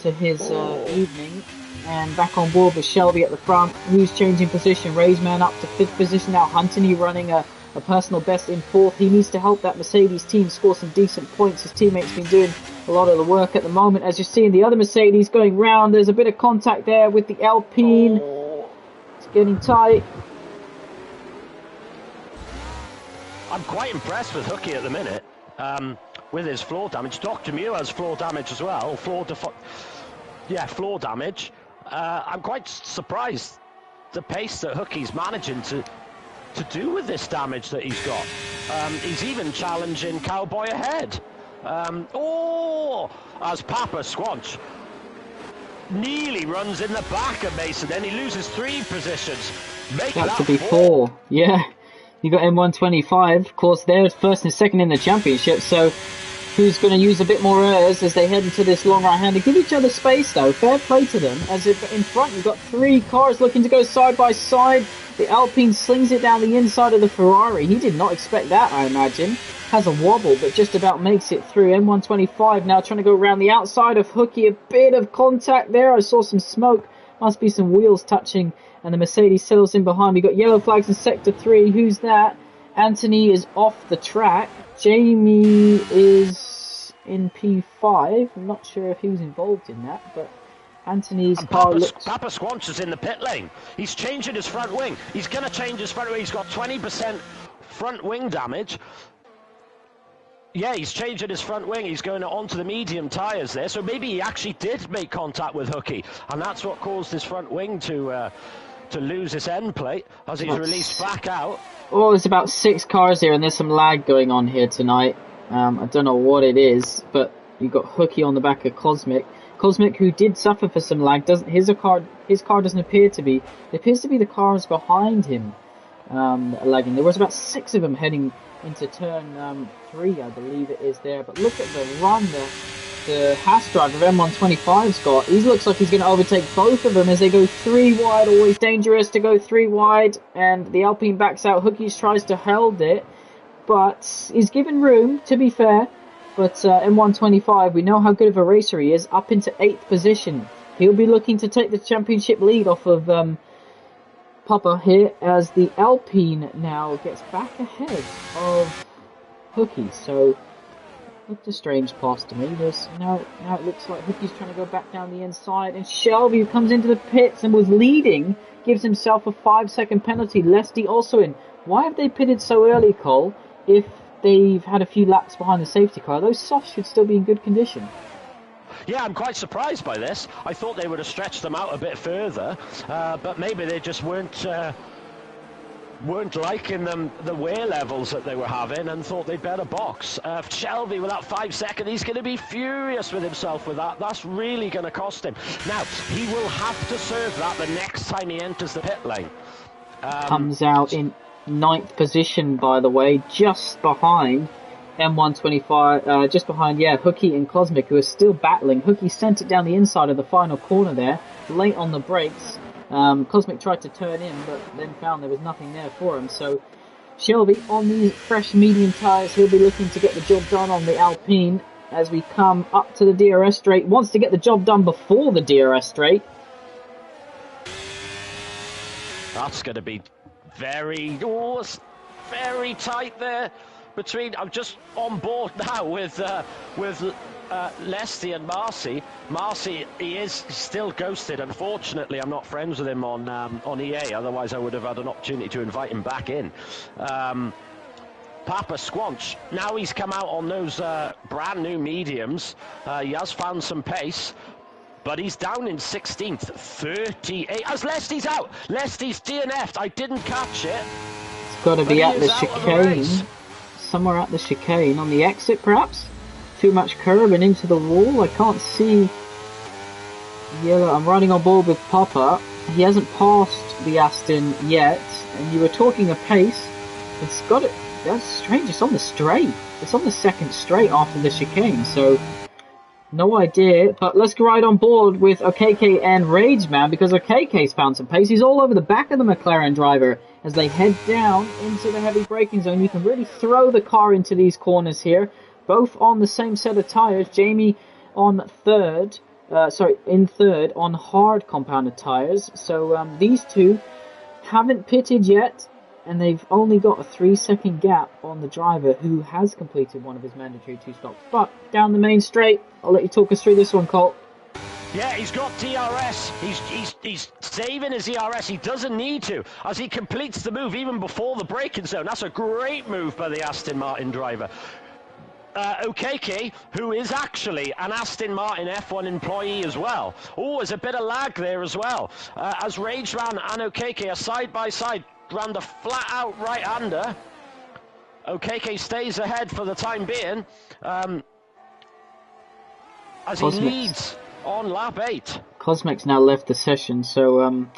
to his evening. And back on board with Shelby at the front, who's changing position. Raisman up to 5th position now. Huntony running a personal best in 4th. He needs to help that Mercedes team score some decent points. His teammates been doing a lot of the work at the moment. As you're seeing the other Mercedes going round, there's a bit of contact there with the Alpine. It's getting tight. I'm quite impressed with Hooky at the minute, with his floor damage. Dr. Mew has floor damage as well. Floor damage. I'm quite surprised the pace that Hooky's managing to do with this damage that he's got. He's even challenging Cowboy ahead. As Papa Squanch nearly runs in the back of Mason, then he loses 3 positions. That could be 4. Yeah. You got M125, of course, they're first and second in the championship, so who's going to use a bit more airs as they head into this long right hand? They give each other space, though. Fair play to them, as if in front you've got 3 cars looking to go side by side. The Alpine slings it down the inside of the Ferrari. He did not expect that, I imagine. Has a wobble, but just about makes it through. M125 now trying to go around the outside of Hooky. A bit of contact there. I saw some smoke. Must be some wheels touching. And the Mercedes settles in behind. We got yellow flags in sector 3. Who's that? Anthony is off the track. Jamie is in P5. I'm not sure if he was involved in that, but Anthony's car looks... Papa Squanch is in the pit lane. He's changing his front wing. He's going to change his front wing. He's got 20% front wing damage. Yeah, he's changing his front wing. He's going onto the medium tyres there. So maybe he actually did make contact with Hooky, and that's what caused his front wing to lose his end plate as he's released back out. Oh, there's about 6 cars here, and there's some lag going on here tonight. I don't know what it is, but you've got Hooky on the back of Cosmic. Cosmic, who did suffer for some lag, his car doesn't appear to be. It appears to be the cars behind him lagging. There was about 6 of them heading into turn 3, I believe it is there. But look at the run the Haas driver of M125's got. He looks like he's going to overtake both of them as they go 3 wide. Always dangerous to go 3 wide. And the Alpine backs out. Hookies tries to hold it, but he's given room, to be fair. But M125, we know how good of a racer he is, up into 8th position. He'll be looking to take the championship lead off of Papa here as the Alpine now gets back ahead of Hooky. So looked a strange pass to me. Now it looks like Hookie's trying to go back down the inside, and Shelby, who comes into the pits and was leading, gives himself a 5-second penalty. Leslie also in. Why have they pitted so early, Cole, if they've had a few laps behind the safety car? Those softs should still be in good condition. Yeah, I'm quite surprised by this. I thought they would have stretched them out a bit further, but maybe they just weren't liking the wear levels that they were having and thought they'd better box. Shelby with that 5 second, he's going to be furious with himself with that. That's really going to cost him. Now, he will have to serve that the next time he enters the pit lane. Comes out in 9th position, by the way, just behind M125, just behind, Hooky and Cosmic, who are still battling. Hooky sent it down the inside of the final corner there, late on the brakes. Cosmic tried to turn in, but then found there was nothing there for him. So Shelby, on these fresh medium tyres, he'll be looking to get the job done on the Alpine as we come up to the DRS straight. Wants to get the job done before the DRS straight. That's going to be very tight there. I'm just on board now with Leslie and Marcy. Marcy, he is still ghosted. Unfortunately, I'm not friends with him on EA. Otherwise, I would have had an opportunity to invite him back in. Papa Squanch, now he's come out on those brand new mediums. He has found some pace, but he's down in 16th, 38. As Leslie's out, Leslie's DNF'd. I didn't catch it. It's got to be at the chicane. Somewhere at the chicane, on the exit perhaps? Too much curb and into the wall. I can't see Yellow. I'm riding on board with Papa. He hasn't passed the Aston yet, and you were talking of pace. It's got it. That's strange. It's on the straight. It's on the second straight after the chicane, so no idea. But let's go right on board with OKK and Rageman, because OKK's found some pace. He's all over the back of the McLaren driver as they head down into the heavy braking zone. You can really throw the car into these corners here, both on the same set of tyres. Jamie on third, in third on hard compounded tyres. So these two haven't pitted yet, and they've only got a 3-second gap on the driver who has completed one of his mandatory 2 stops. But down the main straight, I'll let you talk us through this one, Colt. Yeah, he's got DRS. He's saving his DRS. He doesn't need to, as he completes the move even before the braking zone. That's a great move by the Aston Martin driver. OKK, who is actually an Aston Martin F1 employee as well. Oh, there's a bit of lag there as well. As Rageman and OKK are side by side, round a flat-out right-hander. OKK stays ahead for the time being, as he leads on lap 8. Cosmic's now left the session, so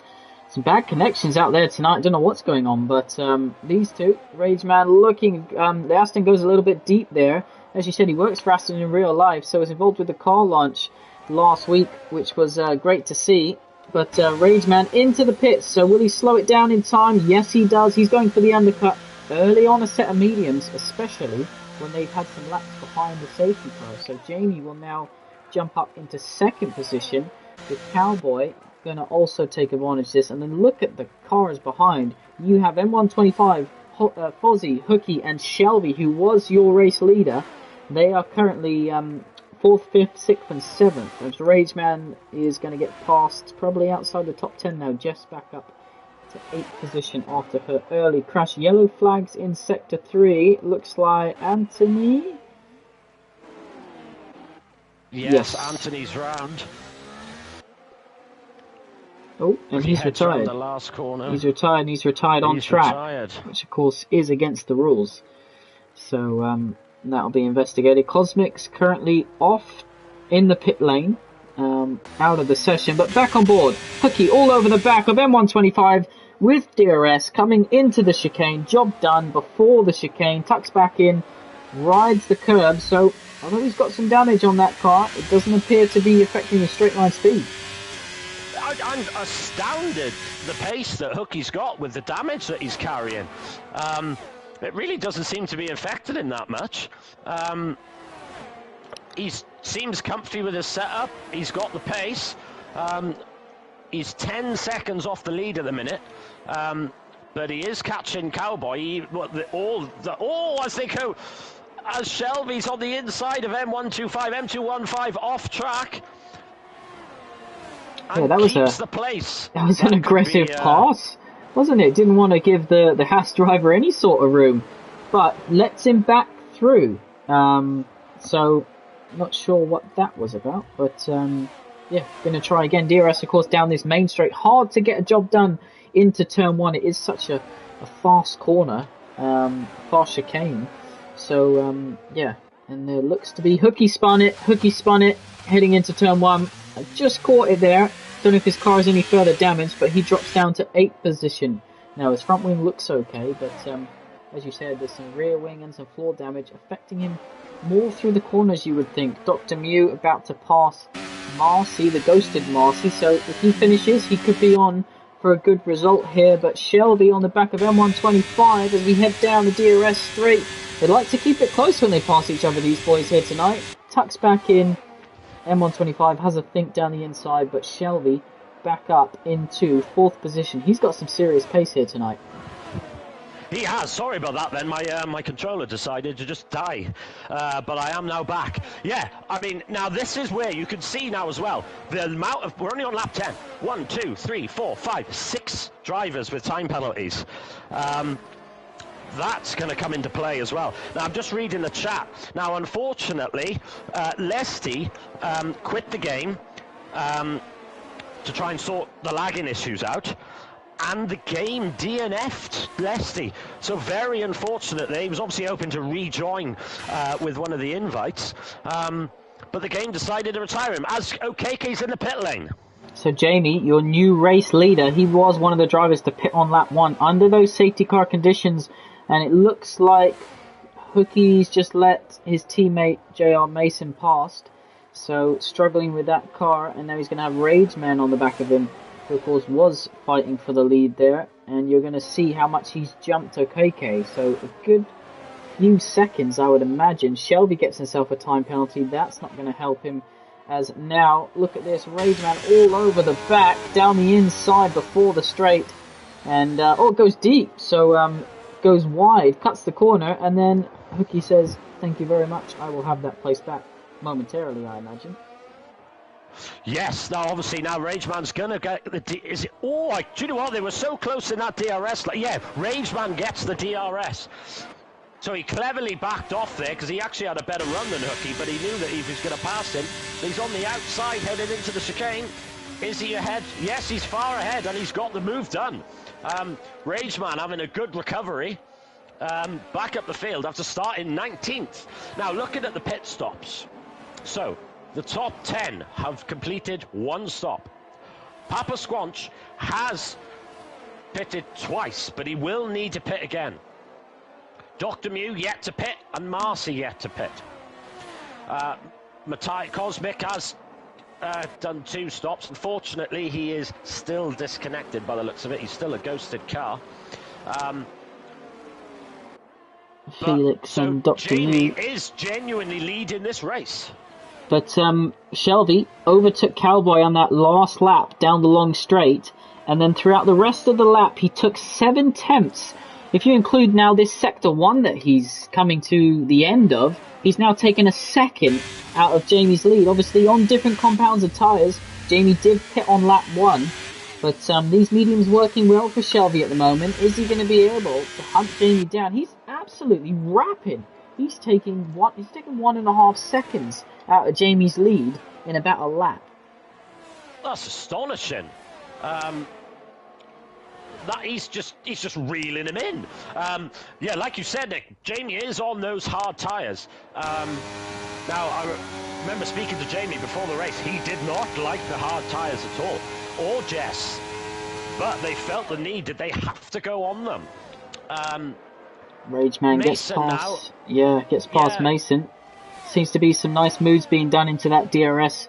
some bad connections out there tonight. Don't know what's going on, but these two, Rageman looking, the Aston goes a little bit deep there. As you said, he works for Aston in real life, so was involved with the car launch last week, which was great to see. But Rageman into the pits, so will he slow it down in time? Yes, he does. He's going for the undercut early on a set of mediums, especially when they've had some laps behind the safety car. So Jamie will now jump up into 2nd position, with Cowboy going to also take advantage of this. And then look at the cars behind. You have M125, Fozzie, Hooky and Shelby, who was your race leader. They are currently 4th, 5th, 6th and 7th. As Rageman is going to get past, probably outside the top 10 now. Jeff's back up to 8th position after her early crash. Yellow flags in Sector 3. Looks like Anthony. Yes, Anthony's round. Oh, and he's retired. The last corner. He's retired, and he's retired on track, which of course is against the rules. So that'll be investigated. Cosmic's currently off in the pit lane, out of the session, but back on board. Hooky all over the back of M125 with DRS coming into the chicane. Job done before the chicane. Tucks back in, rides the curb. So although he's got some damage on that car, it doesn't appear to be affecting the straight line speed. I'm astounded the pace that Hooky's got with the damage that he's carrying. It really doesn't seem to be affected him that much. He seems comfy with his setup. He's got the pace. He's 10 seconds off the lead at the minute. But he is catching Cowboy. As they go, as Shelby's on the inside of M125, M215 off track. Yeah, that was the place. That was an aggressive pass, wasn't it? Didn't want to give the Haas driver any sort of room, but lets him back through. So not sure what that was about, but yeah, going to try again. DRS, of course, down this main straight. Hard to get a job done into turn one. It is such a fast corner, fast chicane. So, yeah, and there looks to be Hooky spun it, heading into turn one. I just caught it there. Don't know if his car is any further damaged, but he drops down to 8th position. Now, his front wing looks okay, but as you said, there's some rear wing and some floor damage affecting him more through the corners, you would think. Dr. Mew about to pass Marcy, the ghosted Marcy, so if he finishes, he could be on for a good result here, but Shelby on the back of M125 as we head down the DRS straight. They like to keep it close when they pass each other, these boys here tonight. Tucks back in. M125 has a think down the inside, but Shelby back up into 4th position. He's got some serious pace here tonight. He has. Sorry about that then. My controller decided to just die. But I am now back. Yeah, I mean, now this is where you can see now as well the amount of... We're only on lap 10. 1, 2, 3, 4, 5, 6 drivers with time penalties. That's going to come into play as well. Now, I'm just reading the chat. Now, unfortunately, Lesty quit the game to try and sort the lagging issues out. And the game DNF'd Lesty. So very unfortunately, he was obviously hoping to rejoin with one of the invites. But the game decided to retire him as OKK's in the pit lane. So Jamie, your new race leader, he was one of the drivers to pit on lap 1 under those safety car conditions. And it looks like Hookie's just let his teammate JR Mason past. So struggling with that car, and now he's going to have Rage Man on the back of him, who of course was fighting for the lead there. And you're going to see how much he's jumped OKK. So a good few seconds, I would imagine. Shelby gets himself a time penalty. That's not going to help him. As now, look at this, Rage Man all over the back, down the inside before the straight. And, it goes deep. So, goes wide, cuts the corner, and then Hooky says, thank you very much, I will have that place back momentarily, I imagine. Yes, now obviously now Rageman's gonna get the do you know what, they were so close in that DRS, Rageman gets the DRS. So he cleverly backed off there because he actually had a better run than Hooky, but he knew that he was going to pass him. He's on the outside headed into the chicane. Is he ahead? Yes, he's far ahead and he's got the move done. Rageman having a good recovery. Back up the field after starting 19th. Now looking at the pit stops. So the top 10 have completed 1 stop. Papa Squanch has pitted twice, but he will need to pit again. Dr. Mew yet to pit, and Marcy yet to pit. Matai Cosmic has done 2 stops. Unfortunately, he is still disconnected by the looks of it. He's still a ghosted car. Felix and Dr. Jamie Mew is genuinely leading this race. But Shelby overtook Cowboy on that last lap down the long straight, and then throughout the rest of the lap he took 7 tenths. If you include now this sector 1 that he's coming to the end of, he's now taken a second out of Jamie's lead. Obviously on different compounds of tyres, Jamie did pit on lap 1, but these mediums working well for Shelby at the moment. Is he going to be able to hunt Jamie down? He's absolutely rapid. He's taking 1.5 seconds out of Jamie's lead in about a lap. That's astonishing. He's just reeling him in. Yeah, like you said, Nick, Jamie is on those hard tyres. Now, I remember speaking to Jamie before the race. He did not like the hard tyres at all, or Jess, but they felt the need that they have to go on them. Rageman gets past. Gets past Mason. Seems to be some nice moves being done into that DRS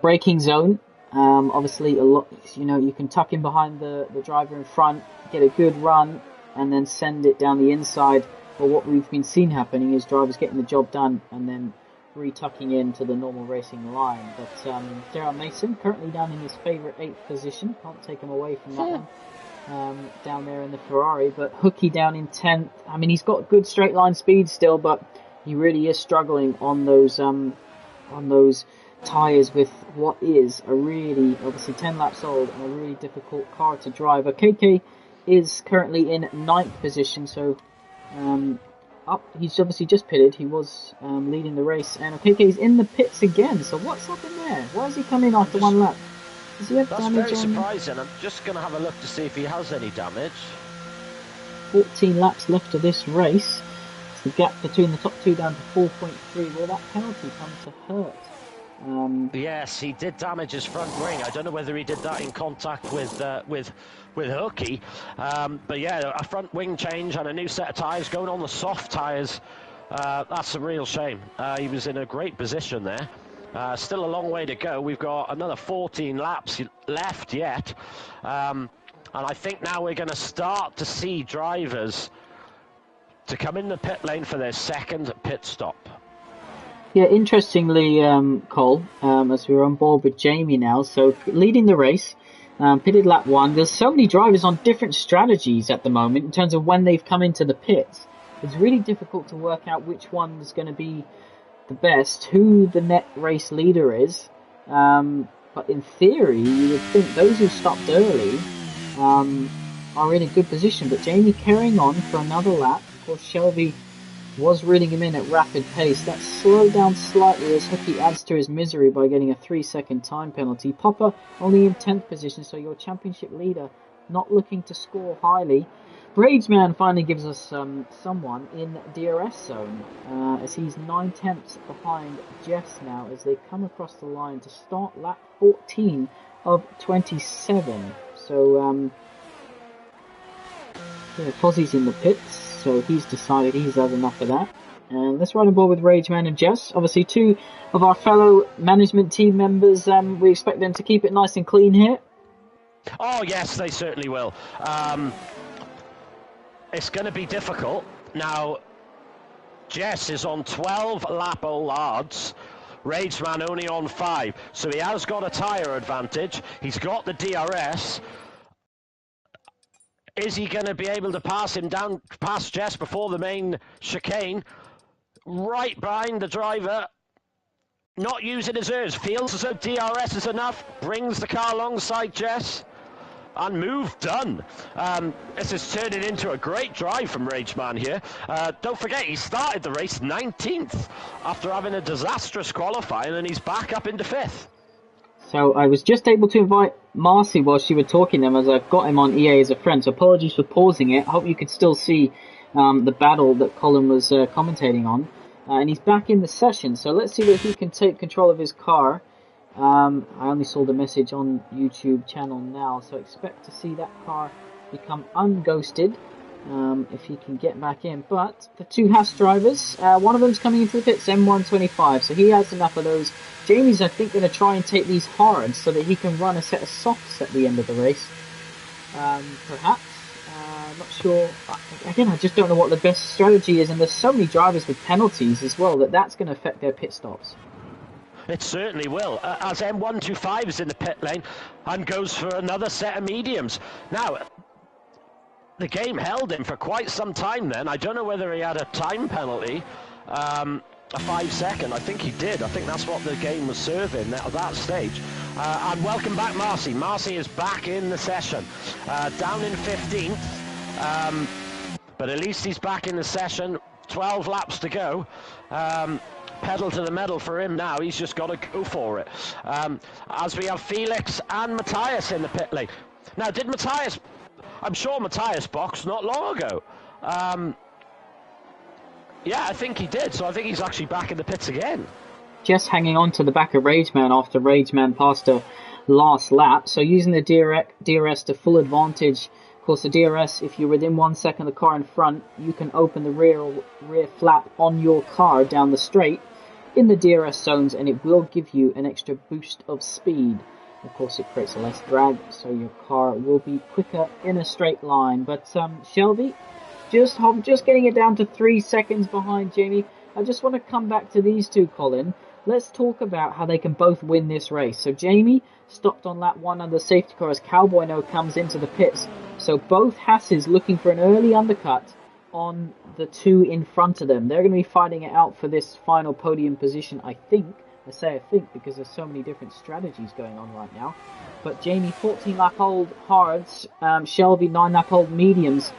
braking zone. Obviously, a lot. You can tuck in behind the driver in front, get a good run, and then send it down the inside. But what we've been seeing happening is drivers getting the job done and then re-tucking into the normal racing line. But Gerald Mason currently down in his favourite 8th position. Can't take him away from that one. Down there in the Ferrari, but Hooky down in 10th. I mean, he's got good straight line speed still, but he really is struggling on those tyres with what is a really, obviously 10 laps old and a really difficult car to drive. KK is currently in 9th position, so he's obviously just pitted. He was leading the race, and KK's in the pits again. So what's happened there? Why has he come in after one lap? Does he have That's damage very on? surprising. I'm just going to have a look to see if he has any damage. 14 laps left of this race. It's the gap between the top two down to 4.3. Will that penalty come to hurt? Yes, he did damage his front wing. I don't know whether he did that in contact with Hooky, but yeah, a front wing change and a new set of tyres going on the soft tyres. That's a real shame. He was in a great position there. Still a long way to go. We've got another 14 laps left yet. And I think now we're going to start to see drivers to come in the pit lane for their second pit stop. Yeah, interestingly, Cole, as we're on board with Jamie now, so leading the race, pitted lap 1. There's so many drivers on different strategies at the moment in terms of when they've come into the pits. It's really difficult to work out which one is going to be the best, who the net race leader is. But in theory, you would think those who stopped early are in a good position. But Jamie carrying on for another lap. Of course, Shelby was reeling him in at rapid pace. That slowed down slightly as Hooky adds to his misery by getting a 3-second time penalty. Popper only in 10th position, so your championship leader not looking to score highly. Bradesman finally gives us someone in DRS zone, as he's 9/10 behind Jess now as they come across the line to start lap 14 of 27. So, Fozzie's in the pits, so he's decided he's had enough of that. And let's ride on board with Rageman and Jess. Obviously, two of our fellow management team members, we expect them to keep it nice and clean here. Oh, yes, they certainly will. It's going to be difficult. Now, Jess is on 12 lap odds. Rageman only on 5. So he has got a tyre advantage. He's got the DRS. Is he going to be able to pass him down, past Jess before the main chicane? Right behind the driver. Not using his ears. Feels as though DRS is enough. Brings the car alongside Jess. And move done. This is turning into a great drive from Rageman here. Don't forget, he started the race 19th after having a disastrous qualifying, and he's back up into 5th. So I was just able to invite Marcy while she was talking them, as I've got him on EA as a friend, so apologies for pausing it. I hope you could still see the battle that Colin was commentating on. And he's back in the session, so let's see whether he can take control of his car. I only saw the message on YouTube channel now, so expect to see that car become unghosted if he can get back in. But the two Haas drivers, one of them's coming into the pits, M125, so he has enough of those. Jamie's, I think, going to try and take these hard so that he can run a set of softs at the end of the race. Perhaps. Not sure. Again, I just don't know what the best strategy is, and there's so many drivers with penalties as well that's going to affect their pit stops. It certainly will, as M125 is in the pit lane and goes for another set of mediums. Now, the game held him for quite some time then. I don't know whether he had a time penalty, a 5-second. I think he did. I think that's what the game was serving at that stage. And welcome back, Marcy. Marcy is back in the session, down in 15th, but at least he's back in the session. 12 laps to go. Pedal to the metal for him now. He's just got to go for it. As we have Felix and Matthias in the pit lane. Now, did Matthias... I'm sure Matthias boxed not long ago. Yeah, I think he did. So I think he's actually back in the pits again. Just hanging on to the back of Rageman after Rageman passed a last lap. So using the DRS to full advantage. Of course, the DRS, if you're within 1 second of the car in front, you can open the rear flap on your car down the straight in the DRS zones, and it will give you an extra boost of speed. Of course, it creates a less drag, so your car will be quicker in a straight line. But Shelby, just getting it down to 3 seconds behind Jamie. I just want to come back to these two, Colin. Let's talk about how they can both win this race. So Jamie stopped on lap 1 under safety car as Cowboy No comes into the pits. So both Hasses looking for an early undercut on the two in front of them. They're going to be fighting it out for this final podium position, I think. I say I think because there's so many different strategies going on right now. But Jamie, 14-lap-old hards, Shelby, 9-lap-old mediums.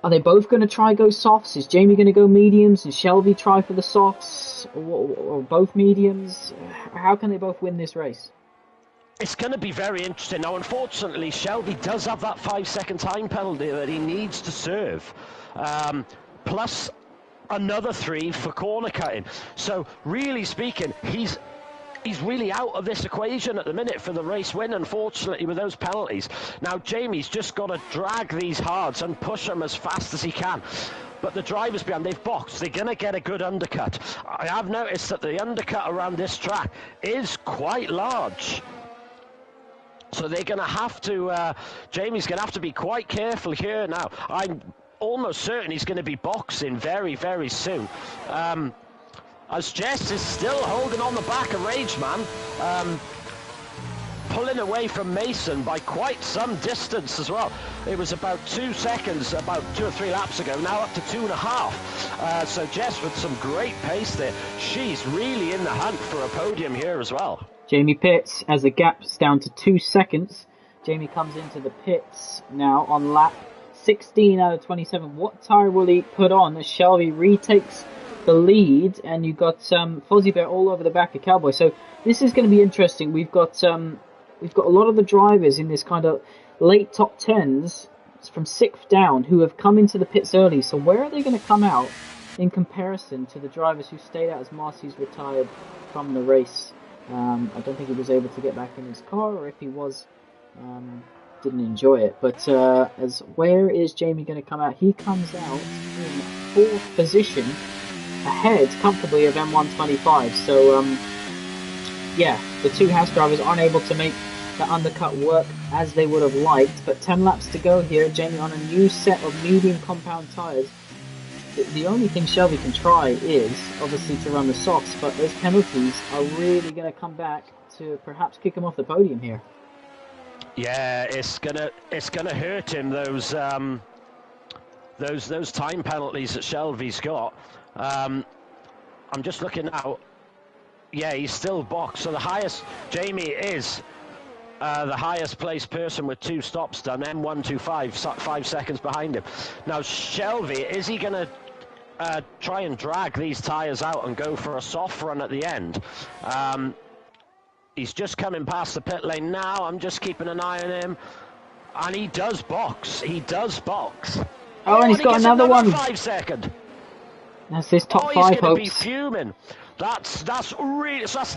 Are they both going to try go softs? Is Jamie going to go mediums and Shelby try for the softs? Or both mediums? How can they both win this race? It's going to be very interesting. Now, unfortunately, Shelby does have that 5-second time penalty that he needs to serve. Plus another 3 for corner cutting. So, really speaking, he's really out of this equation at the minute for the race win, unfortunately, with those penalties. Now, Jamie's just got to drag these hards and push them as fast as he can. But the drivers behind, they've boxed. They're going to get a good undercut. I have noticed that the undercut around this track is quite large. So they're going to have to, Jamie's going to have to be quite careful here now. I'm almost certain he's going to be boxing very, very soon. As Jess is still holding on the back of Rage Man, pulling away from Mason by quite some distance as well. It was about 2 seconds, about 2 or 3 laps ago, now up to 2.5. So Jess with some great pace there. She's really in the hunt for a podium here as well. Jamie pits as the gap's down to 2 seconds. Jamie comes into the pits now on lap 16 out of 27. What tyre will he put on as Shelby retakes the lead? And you've got Fozzie Bear all over the back of Cowboy. So this is going to be interesting. We've got a lot of the drivers in this kind of late top 10s from 6th down who have come into the pits early. So where are they going to come out in comparison to the drivers who stayed out as Marcy's retired from the race? I don't think he was able to get back in his car, or if he was, didn't enjoy it. But where is Jamie going to come out? He comes out in 4th position, ahead comfortably of M125. So yeah, the two Haas drivers aren't able to make the undercut work as they would have liked. But 10 laps to go here. Jamie on a new set of medium compound tyres. The only thing Shelby can try is obviously to run the softs, but those penalties are really going to come back to perhaps kick him off the podium here. Yeah, it's gonna hurt him, those time penalties that Shelby's got. I'm just looking out. Yeah, he's still boxed. So the highest, Jamie is the highest placed person with 2 stops done, M125, 5 seconds behind him. Now Shelby, is he gonna try and drag these tyres out and go for a soft run at the end? He's just coming past the pit lane now. I'm just keeping an eye on him. And he does box. He does box. Oh, and he's got another one. 5 second. That's his top 5 hopes. He's going to be fuming. That's really... That's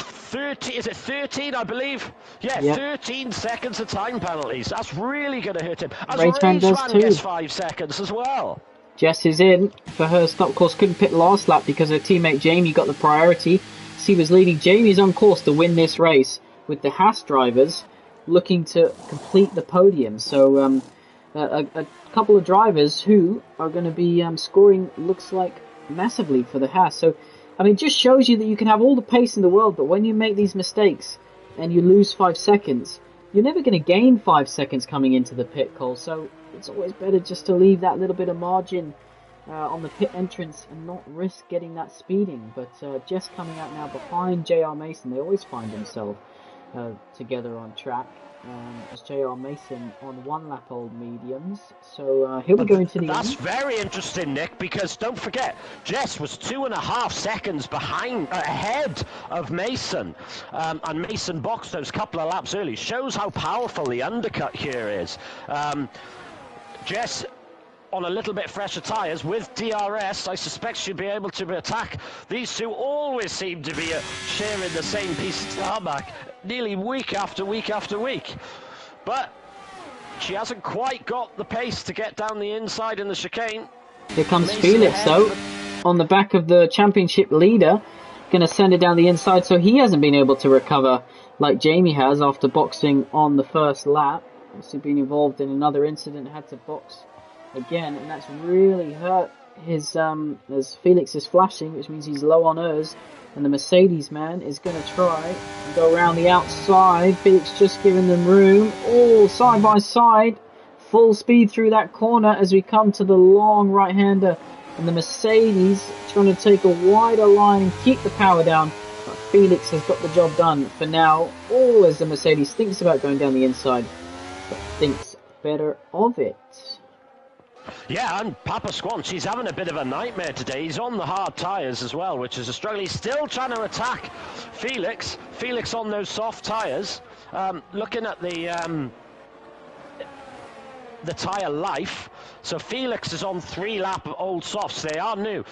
30, is it 13, I believe? Yeah, yep. 13 seconds of time penalties. That's really going to him. As Raceman gets 5 seconds as well. Jess is in for her stop. Of course, couldn't pit last lap because her teammate Jamie got the priority. He was leading. Jamie's on course to win this race with the Haas drivers looking to complete the podium. So a couple of drivers who are going to be scoring, looks like, massively for the Haas. So, I mean, just shows you that you can have all the pace in the world, but when you make these mistakes and you lose 5 seconds, you're never going to gain 5 seconds coming into the pit, Cole. So it's always better just to leave that little bit of margin on the pit entrance and not risk getting that speeding. But Jess coming out now behind JR Mason. They always find themselves together on track. As JR Mason on 1-lap-old mediums. So he'll be going to the end. That's very interesting, Nick, because don't forget, Jess was 2.5 seconds ahead of Mason. And Mason boxed those couple of laps early. Shows how powerful the undercut here is. Jess on a little bit fresher tyres with DRS, I suspect she'll be able to attack. These two always seem to be sharing the same piece of tarmac nearly week after week after week. But she hasn't quite got the pace to get down the inside in the chicane. Here comes Felix, though, on the back of the championship leader. Going to send it down the inside, so he hasn't been able to recover like Jamie has after boxing on the first lap. Obviously been involved in another incident, had to box again, and that's really hurt his as Felix is flashing, which means he's low on hers, and the Mercedes man is going to try and go around the outside. Felix just giving them room. Oh, side by side, full speed through that corner as we come to the long right-hander, and the Mercedes trying to take a wider line and keep the power down. But Felix has got the job done for now. Oh, as the Mercedes thinks about going down the inside, but thinks better of it. Yeah, and Papa Squanch, he's having a bit of a nightmare today. He's on the hard tyres as well, which is a struggle. He's still trying to attack Felix. Felix on those soft tyres. Looking at the tyre life. So Felix is on 3 lap old softs. They are new.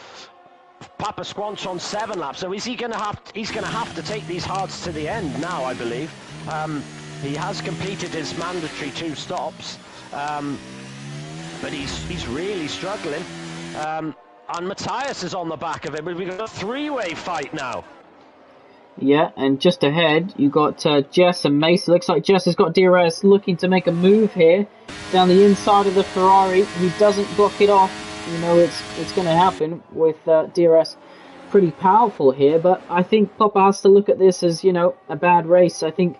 Papa Squanch on 7 laps. So is he going to have? He's going to have to take these hards to the end now, I believe. He has completed his mandatory 2 stops. But he's really struggling. And Matthias is on the back of him. We've got a 3-way fight now. Yeah, and just ahead, you got Jess and Mace. Looks like Jess has got DRS looking to make a move here down the inside of the Ferrari. He doesn't block it off. You know it's going to happen with DRS. Pretty powerful here, but I think Papa has to look at this as, you know, a bad race. I think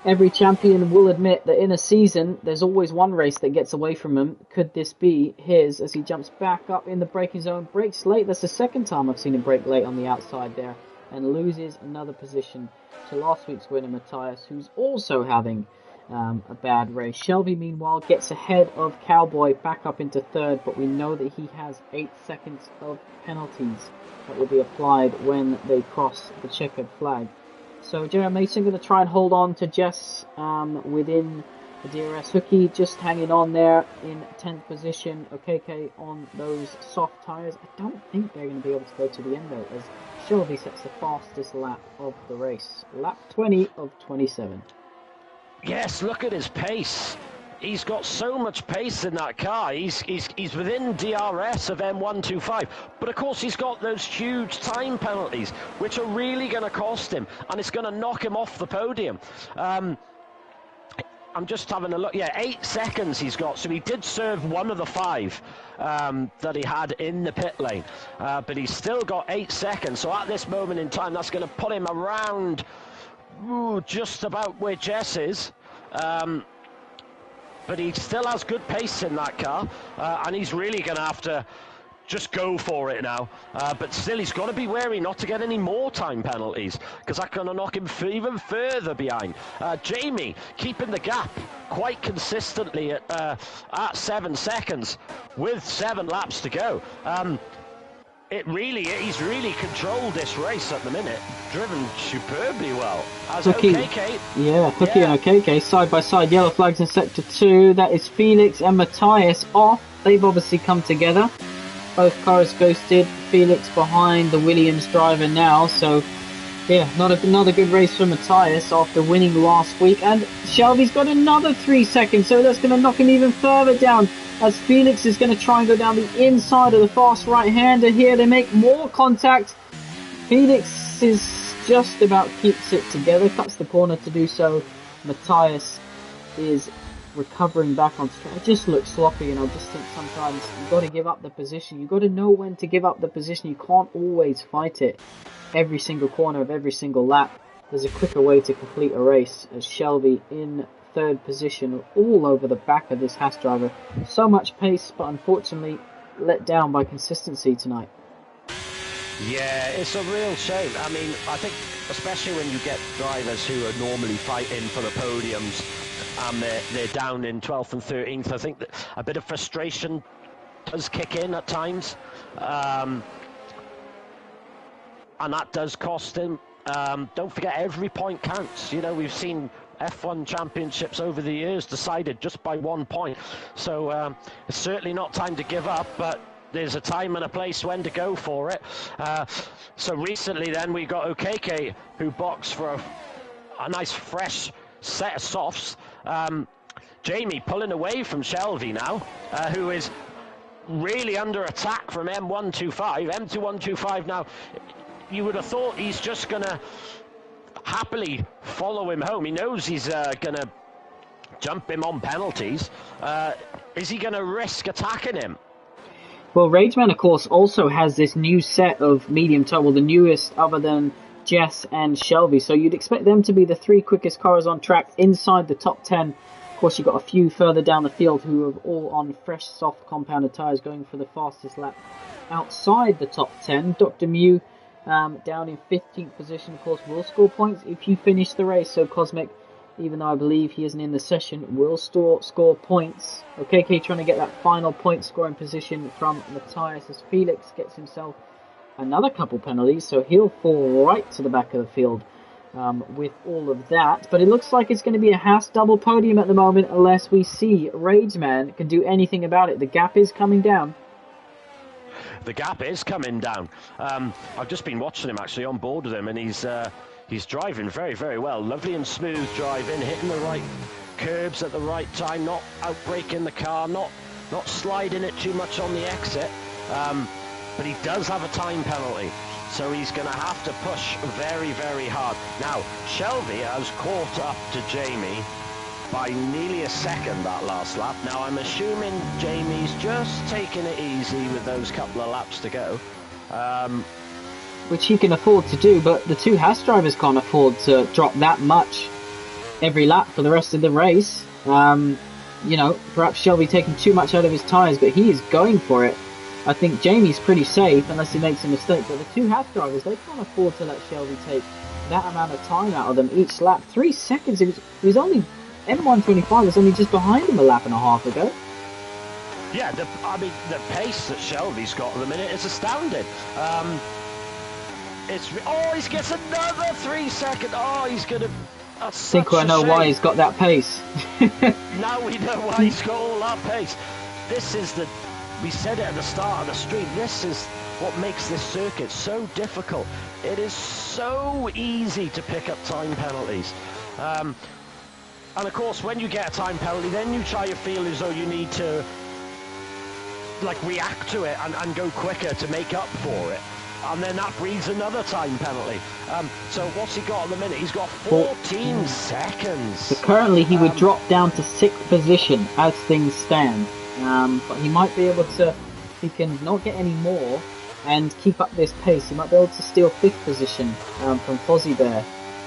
every champion will admit that in a season, there's always one race that gets away from him. Could this be his as he jumps back up in the braking zone, brakes late? That's the second time I've seen him brake late on the outside there, and loses another position to last week's winner, Matthias, who's also having a bad race. Shelby, meanwhile, gets ahead of Cowboy back up into third, but we know that he has 8 seconds of penalties that will be applied when they cross the checkered flag. So Jeremy Mason going to try and hold on to Jess within the DRS. Hookie just hanging on there in 10th position. OKK on those soft tyres. I don't think they're going to be able to go to the end though, as Shelby sets the fastest lap of the race. Lap 20 of 27. Yes, look at his pace. He's got so much pace in that car. He's within DRS of M125. But of course he's got those huge time penalties, which are really going to cost him. And it's going to knock him off the podium. I'm just having a look. Yeah, 8 seconds he's got. So he did serve one of the 5 that he had in the pit lane. But he's still got 8 seconds. So at this moment in time, that's going to put him around just about where Jess is. But he still has good pace in that car, and he's really going to have to just go for it now. But still, he's got to be wary not to get any more time penalties, because that's going to knock him even further behind. Jamie keeping the gap quite consistently at 7 seconds with 7 laps to go. He's really controlled this race at the minute, driven superbly well. As Hookie, OKK, Hookie and OKK side by side, yellow flags in sector 2. That is Felix and Matthias off. They've obviously come together. Both cars ghosted. Felix behind the Williams driver now, so yeah, another good race for Matthias after winning last week. And Shelby's got another 3 seconds, so that's going to knock him even further down, as Felix is going to try and go down the inside of the fast right-hander here. They make more contact. Felix is just about keeps it together, cuts the corner to do so. Matthias is recovering back on track. It just looks sloppy, and I just think sometimes you've got to give up the position. You've got to know when to give up the position. You can't always fight it every single corner of every single lap. There's a quicker way to complete a race, as Shelby in third position all over the back of this Haas driver. So much pace, but unfortunately let down by consistency tonight. Yeah, it's a real shame. I mean, I think especially when you get drivers who are normally fighting for the podiums and they're down in 12th and 13th, I think that a bit of frustration does kick in at times. And that does cost him. Don't forget, every point counts. You know, we've seen F1 championships over the years decided just by 1 point. So it's certainly not time to give up, but there's a time and a place when to go for it. So recently then we got OKK, who boxed for a nice fresh set of softs. Jamie pulling away from Shelby now, who is really under attack from M125. M2125 now, you would have thought he's just going to happily follow him home. He knows he's going to jump him on penalties. Is he going to risk attacking him? Well, Rageman, of course, also has this new set of medium tyre, well, the newest other than Jess and Shelby. So you'd expect them to be the three quickest cars on track inside the top 10. Of course, you've got a few further down the field who are all on fresh, soft, compounded tyres going for the fastest lap outside the top 10. Dr. Mew down in 15th position, of course, will score points if you finish the race. So Cosmic, even though I believe he isn't in the session, will score points. OKK trying to get that final point scoring position from Matthias as Felix gets himself another couple penalties, so he'll fall right to the back of the field with all of that. But it looks like it's going to be a Haas double podium at the moment unless we see Rageman can do anything about it. The gap is coming down. The gap is coming down. I've just been watching him actually on board with him, and he's driving very, very well. Lovely and smooth driving, hitting the right curbs at the right time, not outbraking the car, not sliding it too much on the exit. But he does have a time penalty, so he's going to have to push very, very hard. Now, Shelby has caught up to Jamie by nearly a second that last lap. Now, I'm assuming Jamie's just taking it easy with those couple of laps to go. Which he can afford to do, but the two Haas drivers can't afford to drop that much every lap for the rest of the race. You know, perhaps Shelby taking too much out of his tyres, but he is going for it. I think Jamie's pretty safe unless he makes a mistake, but the two Haas drivers, they can't afford to let Shelby take that amount of time out of them each lap. 3 seconds, it was only, M125 was only just behind him a lap and a half ago. Yeah, the pace that Shelby's got at the minute is astounding. He gets another 3 seconds. Oh, he's going to... I think I know why he's got that pace. Now we know why he's got all that pace. This is we said it at the start of the stream, this is what makes this circuit so difficult. It is so easy to pick up time penalties. And of course, when you get a time penalty, then you try to feel as though you need to react to it and go quicker to make up for it. And then that breeds another time penalty. So what's he got at the minute? He's got 14 seconds. So currently he would drop down to 6th position as things stand. But he might be able to, if he can not get any more and keep up this pace, he might be able to steal 5th position from Fozzie there.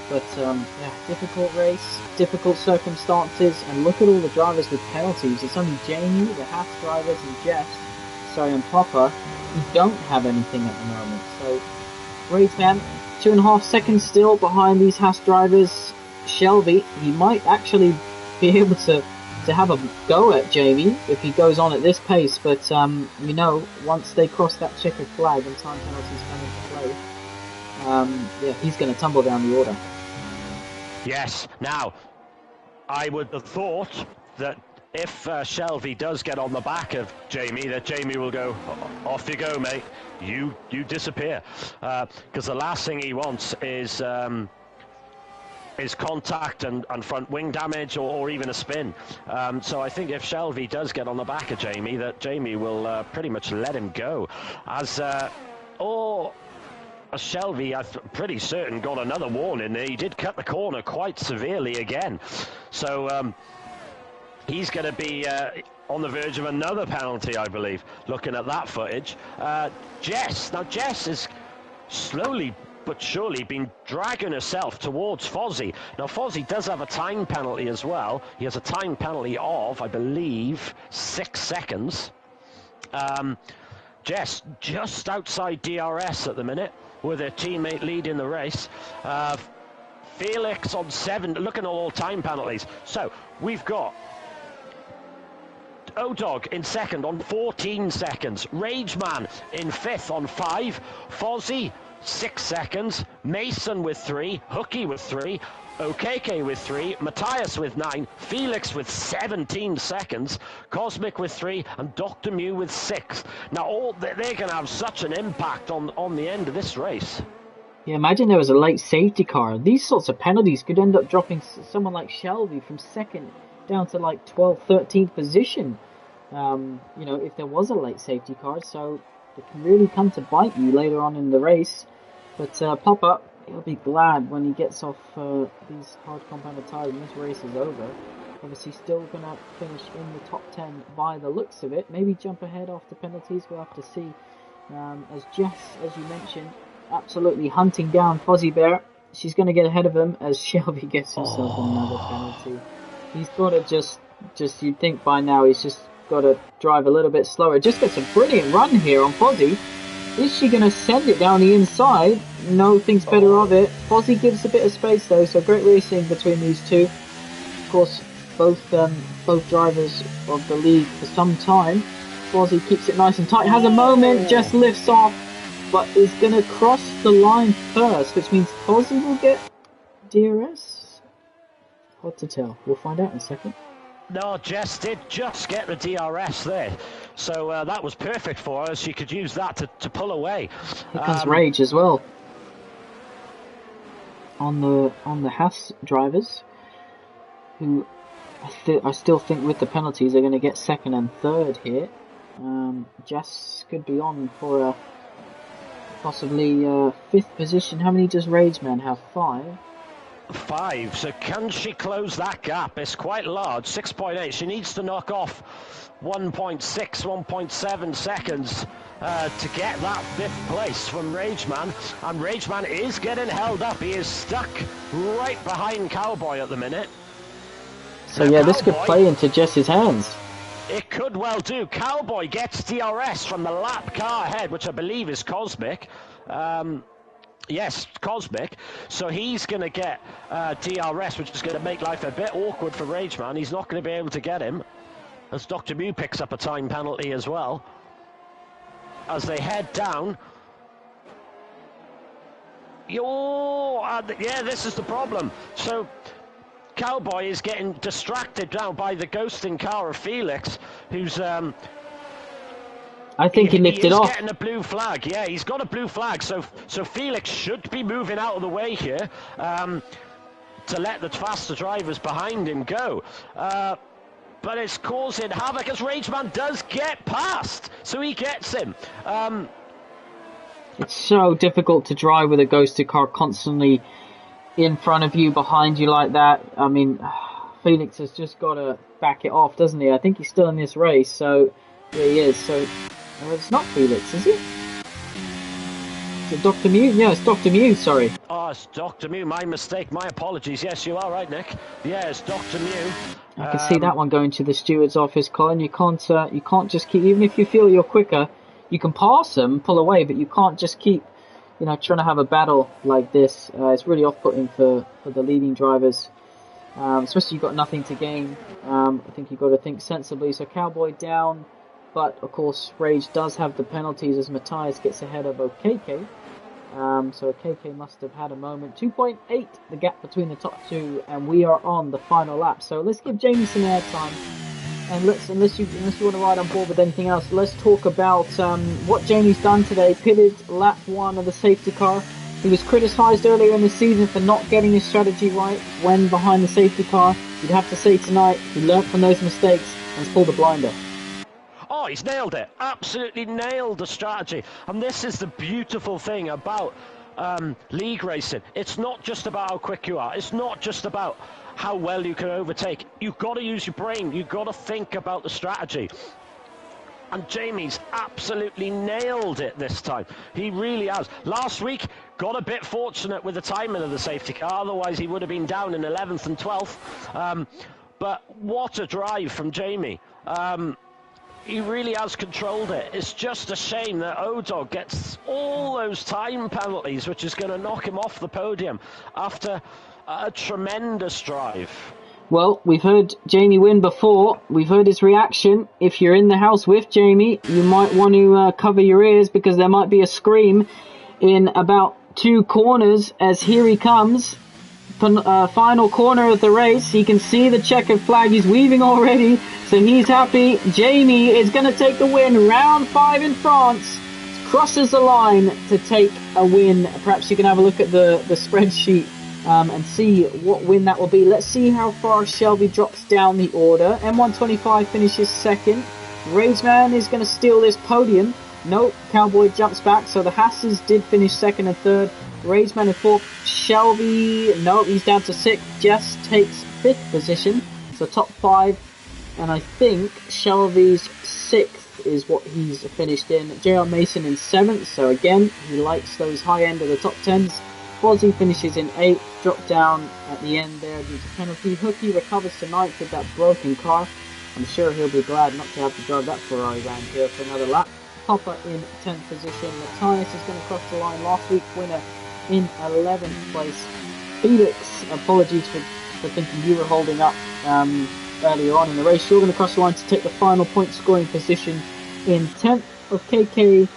But yeah, difficult race, difficult circumstances, and look at all the drivers with penalties. It's only Jamie, the Haas drivers, and Jess, and Popper, who don't have anything at the moment. So, Rageman, 2.5 seconds still behind these Haas drivers. Shelby, he might actually be able to have a go at Jamie if he goes on at this pace, but you know, once they cross that checkered flag and time penalties come into play, yeah, he's going to tumble down the order. Yes. Now, I would have thought that if Shelby does get on the back of Jamie, that Jamie will go, off you go, mate. You disappear, because the last thing he wants is contact and front wing damage or even a spin. So I think if Shelby does get on the back of Jamie, that Jamie will pretty much let him go. As Shelby, I'm pretty certain, got another warning. He did cut the corner quite severely again. So he's going to be on the verge of another penalty, I believe, looking at that footage. Jess is slowly but surely been dragging herself towards Fozzie. Now, Fozzie does have a time penalty as well. He has a time penalty of, I believe, 6 seconds. Jess just outside DRS at the minute, with her teammate leading the race. Felix on 7, looking at all time penalties. So, we've got O-Dog in 2nd on 14 seconds. Rageman in 5th on 5. Fozzie 6 seconds, Mason with 3, Hooky with 3, OKK with 3, Matthias with 9, Felix with 17 seconds, Cosmic with 3, and Dr. Mew with 6. Now, they're going to have such an impact on the end of this race. Yeah, imagine there was a late safety car. These sorts of penalties could end up dropping someone like Shelby from 2nd down to 12th, 13th position. You know, if there was a late safety car, so it can really come to bite you later on in the race. But Popper, he'll be glad when he gets off these hard compounded tyres and this race is over. Obviously still going to finish in the top 10 by the looks of it. Maybe jump ahead after penalties, we'll have to see. As Jess, as you mentioned, absolutely hunting down Fozzie Bear. She's going to get ahead of him as Shelby gets himself another penalty. He's got to just you'd think by now he's just got to drive a little bit slower. Just gets a brilliant run here on Fozzie. Is she going to send it down the inside? No, thinks better of it. Fozzie gives a bit of space though, so great racing between these two. Of course, both drivers of the league for some time. Fozzie keeps it nice and tight, has a moment, just lifts off, but is going to cross the line first, which means Fozzie will get DRS? Hard to tell. We'll find out in a second. No, Jess did just get the DRS there. So that was perfect for her. She could use that to pull away. Here comes Rage as well. On the Haas drivers, who I still think with the penalties are going to get second and third here. Jess could be on for a possibly fifth position. How many does Rageman have? 5? 5. So can she close that gap? It's quite large, 6.8. She needs to knock off 1.6, 1.7 seconds to get that 5th place from Rageman. And Rageman is getting held up. He is stuck right behind Cowboy at the minute. So yeah, this could play into Jess's hands. It could well do. Cowboy gets DRS from the lap car ahead, which I believe is Cosmic. Yes, Cosmic. So he's going to get DRS, which is going to make life a bit awkward for Rageman. He's not going to be able to get him, as Dr. Mew picks up a time penalty as well. As they head down. Yeah, this is the problem. So Cowboy is getting distracted now by the ghosting car of Felix, who's I think he lifted off. He's getting a blue flag. Yeah, he's got a blue flag. So Felix should be moving out of the way here to let the faster drivers behind him go. But it's causing havoc as Rageman does get past. So he gets him. It's so difficult to drive with a ghosted car constantly in front of you, behind you like that. I mean, Felix has just got to back it off, doesn't he? I think he's still in this race, so yeah, he is. So it's not Felix, is it? Is it Dr. Mew? Yeah, it's Dr. Mew, sorry. Oh, it's Dr. Mew, my mistake, my apologies. Yes, you are right, Nick. Yeah, it's Dr. Mew. I can see that one going to the steward's office, Colin. You can't just keep, even if you feel you're quicker, you can pass them, pull away, but you can't just keep, trying to have a battle like this. It's really off-putting for the leading drivers, especially you've got nothing to gain. I think you've got to think sensibly. So Cowboy down, but of course Rage does have the penalties as Matthias gets ahead of OKK. So OKK must have had a moment. 2.8 the gap between the top two, and we are on the final lap. So let's give Jamie some airtime. And unless you want to ride on board with anything else, let's talk about what Jamie's done today. Pitted lap 1 of the safety car. He was criticised earlier in the season for not getting his strategy right when behind the safety car. You'd have to say tonight he learnt from those mistakes and has pulled the blinder. Oh, he's nailed it. Absolutely nailed the strategy. And this is the beautiful thing about league racing. It's not just about how quick you are. It's not just about how well you can overtake. You've got to use your brain. You've got to think about the strategy. And Jamie's absolutely nailed it this time. He really has. Last week, got a bit fortunate with the timing of the safety car. Otherwise, he would have been down in 11th and 12th. But what a drive from Jamie. He really has controlled it. It's just a shame that O-Dog gets all those time penalties, which is going to knock him off the podium after a tremendous drive. Well, we've heard Jamie win before. We've heard his reaction. If you're in the house with Jamie, you might want to cover your ears because there might be a scream in about 2 corners as here he comes. Final corner of the race. He can see the checkered flag. He's weaving already, so he's happy. Jamie is going to take the win. Round 5 in France. Crosses the line to take a win. Perhaps you can have a look at the spreadsheet and see what win that will be. Let's see how far Shelby drops down the order. M125 finishes second. Rageman is going to steal this podium. Nope, Cowboy jumps back. So the Hasses did finish second and third. Rageman in fourth. Shelby, no, he's down to 6th. Jess takes 5th position. So top 5, and I think Shelby's 6th is what he's finished in. JR Mason in 7th, so again, he likes those high end of the top 10s. Fozzie finishes in 8th, dropped down at the end there due to penalty. Hooky recovers to 9th with that broken car. I'm sure he'll be glad not to have to drive that Ferrari around here for another lap. Popper in 10th position. Matthias is going to cross the line. Last week's winner in 11th place. Felix, apologies for thinking you were holding up earlier on in the race. You're going to cross the line to take the final point scoring position in 10th. KK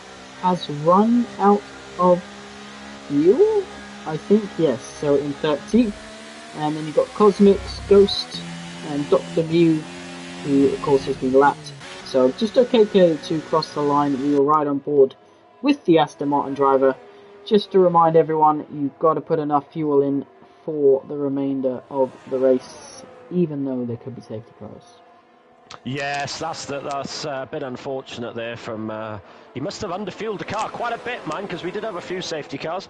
has run out of fuel, I think, yes, so in 13th. And then you've got Cosmics, Ghost, and Dr. Mew, who of course has been lapped. So just KK to cross the line. We were right on board with the Aston Martin driver. Just to remind everyone, you've got to put enough fuel in for the remainder of the race, even though there could be safety cars. Yes, that's a bit unfortunate there from... he must have underfueled the car quite a bit, man, because we did have a few safety cars.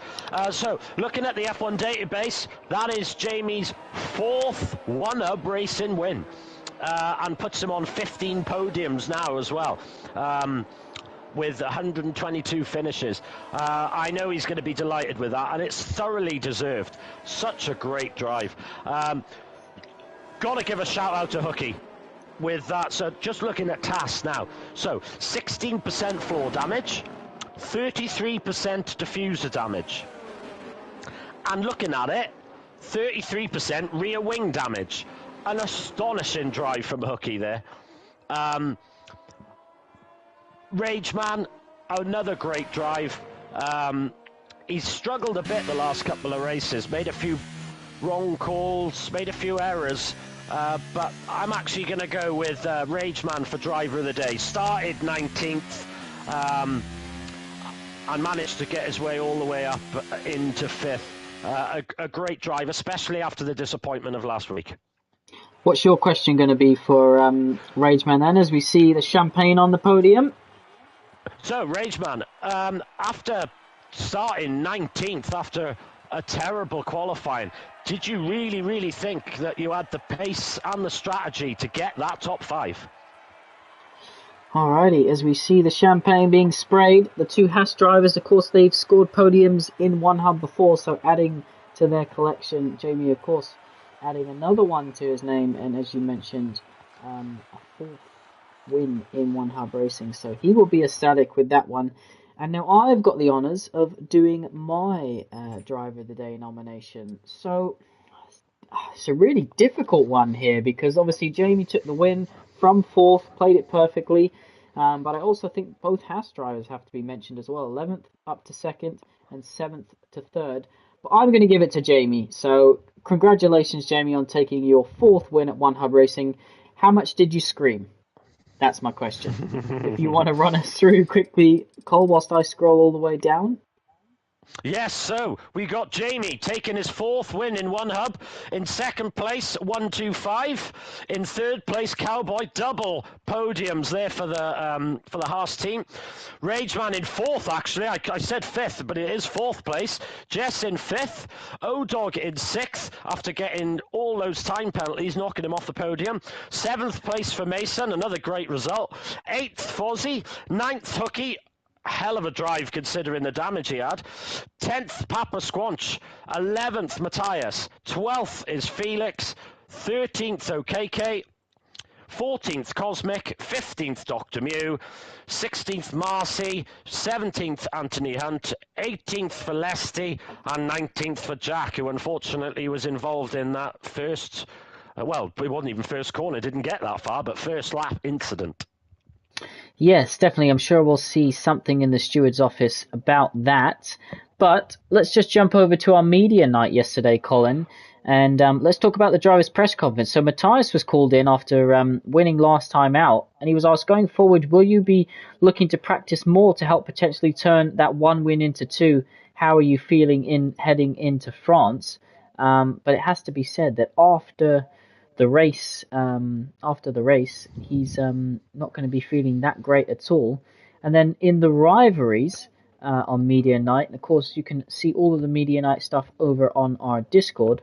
So, looking at the F1 database, that is Jamie's 4th one-up racing win. And puts him on 15 podiums now as well. With 122 finishes. I know he's going to be delighted with that, and it's thoroughly deserved. Such a great drive. Got to give a shout out to Hooky with that. So just looking at TAS now. So 16% floor damage, 33% diffuser damage. And looking at it, 33% rear wing damage. An astonishing drive from Hooky there. Rageman, another great drive. He's struggled a bit the last couple of races, made a few wrong calls, made a few errors, but I'm actually going to go with Rageman for driver of the day. Started 19th and managed to get his way all the way up into 5th. A great drive, especially after the disappointment of last week. What's your question going to be for Rageman then, as we see the champagne on the podium? So, Rageman, after starting 19th after a terrible qualifying, did you really think that you had the pace and the strategy to get that top 5? Alrighty, as we see the champagne being sprayed, the two Haas drivers, of course, they've scored podiums in one hub before, so adding to their collection. Jamie, of course, adding another one to his name, and as you mentioned, a 4th win in one hub racing, so he will be ecstatic with that one. And now I've got the honours of doing my driver of the day nomination. So it's a really difficult one here, because obviously Jamie took the win from 4th, played it perfectly, but I also think both Haas drivers have to be mentioned as well. 11th up to 2nd and 7th to 3rd, but I'm going to give it to Jamie. So congratulations, Jamie, on taking your 4th win at One Hub Racing. How much did you scream? That's my question. If you want to run us through quickly, Cole, whilst I scroll all the way down. Yes, so we got Jamie taking his 4th win in one hub. In 2nd place, 125. In 3rd place, Cowboy, double podiums there for the Haas team. Rageman in 4th, actually. I said 5th, but it is 4th place. Jess in 5th. O-Dog in 6th after getting all those time penalties, knocking him off the podium. 7th place for Mason, another great result. 8th, Fozzie. 9th, Hooky. Hell of a drive considering the damage he had. 10th, Papa Squanch. 11th, Matthias. 12th is Felix. 13th, OKK. 14th, Cosmic. 15th, Dr. Mew. 16th, Marcy. 17th, Anthony Hunt. 18th for Lesty. And 19th for Jack, who unfortunately was involved in that first, well, it wasn't even first corner, didn't get that far, but first lap incident. Yes, definitely. I'm sure we'll see something in the steward's office about that. But let's just jump over to our media night yesterday, Colin, and let's talk about the driver's press conference. So Matthias was called in after winning last time out, and he was asked, going forward, will you be looking to practice more to help potentially turn that one win into 2? How are you feeling in heading into France? But it has to be said that after the race, he's not going to be feeling that great at all. And then in the rivalries on Media Night, and of course you can see all of the Media Night stuff over on our Discord,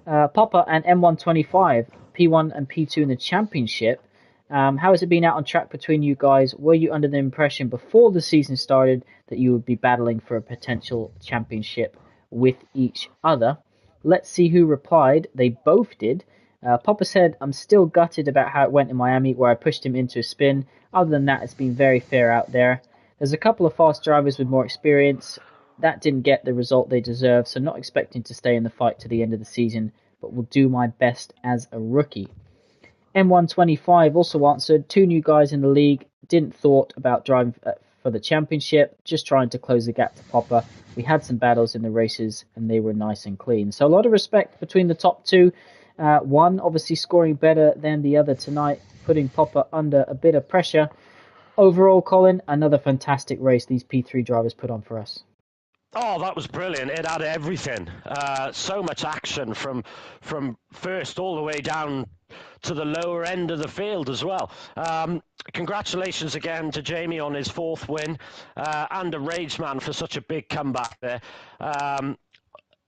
Papa and M125 P1 and P2 in the championship. How has it been out on track between you guys? Were you under the impression before the season started that you would be battling for a potential championship with each other? Let's see who replied. They both did. Papa said, I'm still gutted about how it went in Miami, where I pushed him into a spin. Other than that, it's been very fair out there. There's a couple of fast drivers with more experience. That didn't get the result they deserve, so not expecting to stay in the fight to the end of the season, but will do my best as a rookie. M125 also answered, 2 new guys in the league, didn't thought about driving for the championship, just trying to close the gap to Popper. We had some battles in the races and they were nice and clean. So a lot of respect between the top two. One obviously scoring better than the other tonight, putting Popper under a bit of pressure. Overall, Colin, another fantastic race these P3 drivers put on for us. Oh, that was brilliant. It had everything. So much action from first all the way down to the lower end of the field as well. Congratulations again to Jamie on his 4th win, and a Rageman for such a big comeback there.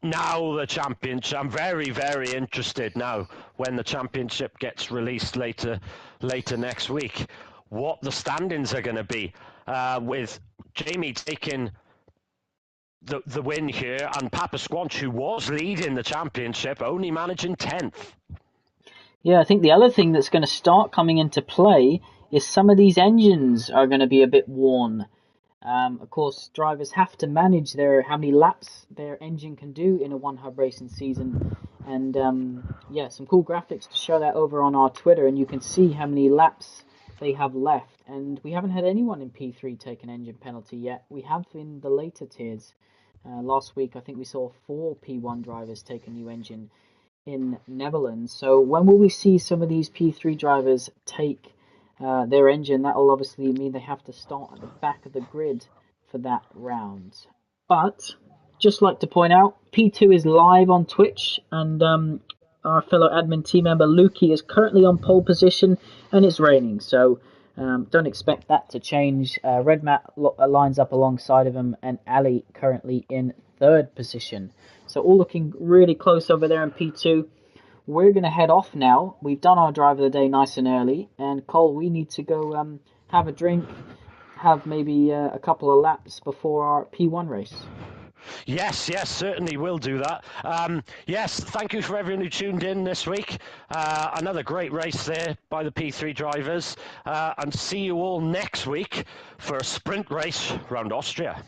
Now the championship, I'm very, very interested now when the championship gets released later next week, what the standings are going to be, with Jamie taking the win here, and Papa Squanch, who was leading the championship, only managing 10th. Yeah, I think the other thing that's going to start coming into play is some of these engines are going to be a bit worn. Of course, drivers have to manage how many laps their engine can do in a one-hub racing season. And some cool graphics to show that over on our Twitter, and you can see how many laps they have left. And we haven't had anyone in P3 take an engine penalty yet. We have in the later tiers. Last week, I think we saw 4 P1 drivers take a new engine in Netherlands. So when will we see some of these P3 drivers take their engine? That will obviously mean they have to start at the back of the grid for that round. But just like to point out, P2 is live on Twitch, and our fellow admin team member Lukey is currently on pole position, and it's raining, so don't expect that to change. Red Matt lines up alongside of him, and Ali currently in 3rd position. So all looking really close over there in P2. We're going to head off now. We've done our drive of the day nice and early. And Cole, we need to go have a drink, have maybe a couple of laps before our P1 race. Yes, certainly will do that. Yes, thank you for everyone who tuned in this week. Another great race there by the P3 drivers. And see you all next week for a sprint race around Austria.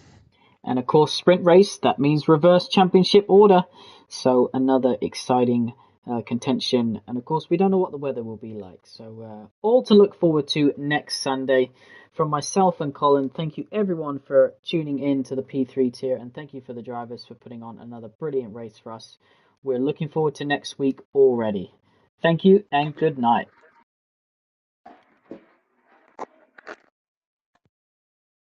And of course, sprint race, that means reverse championship order. So another exciting contention. And of course, we don't know what the weather will be like. So all to look forward to next Sunday. From myself and Colin, thank you everyone for tuning in to the P3 tier. And thank you for the drivers for putting on another brilliant race for us. We're looking forward to next week already. Thank you and good night.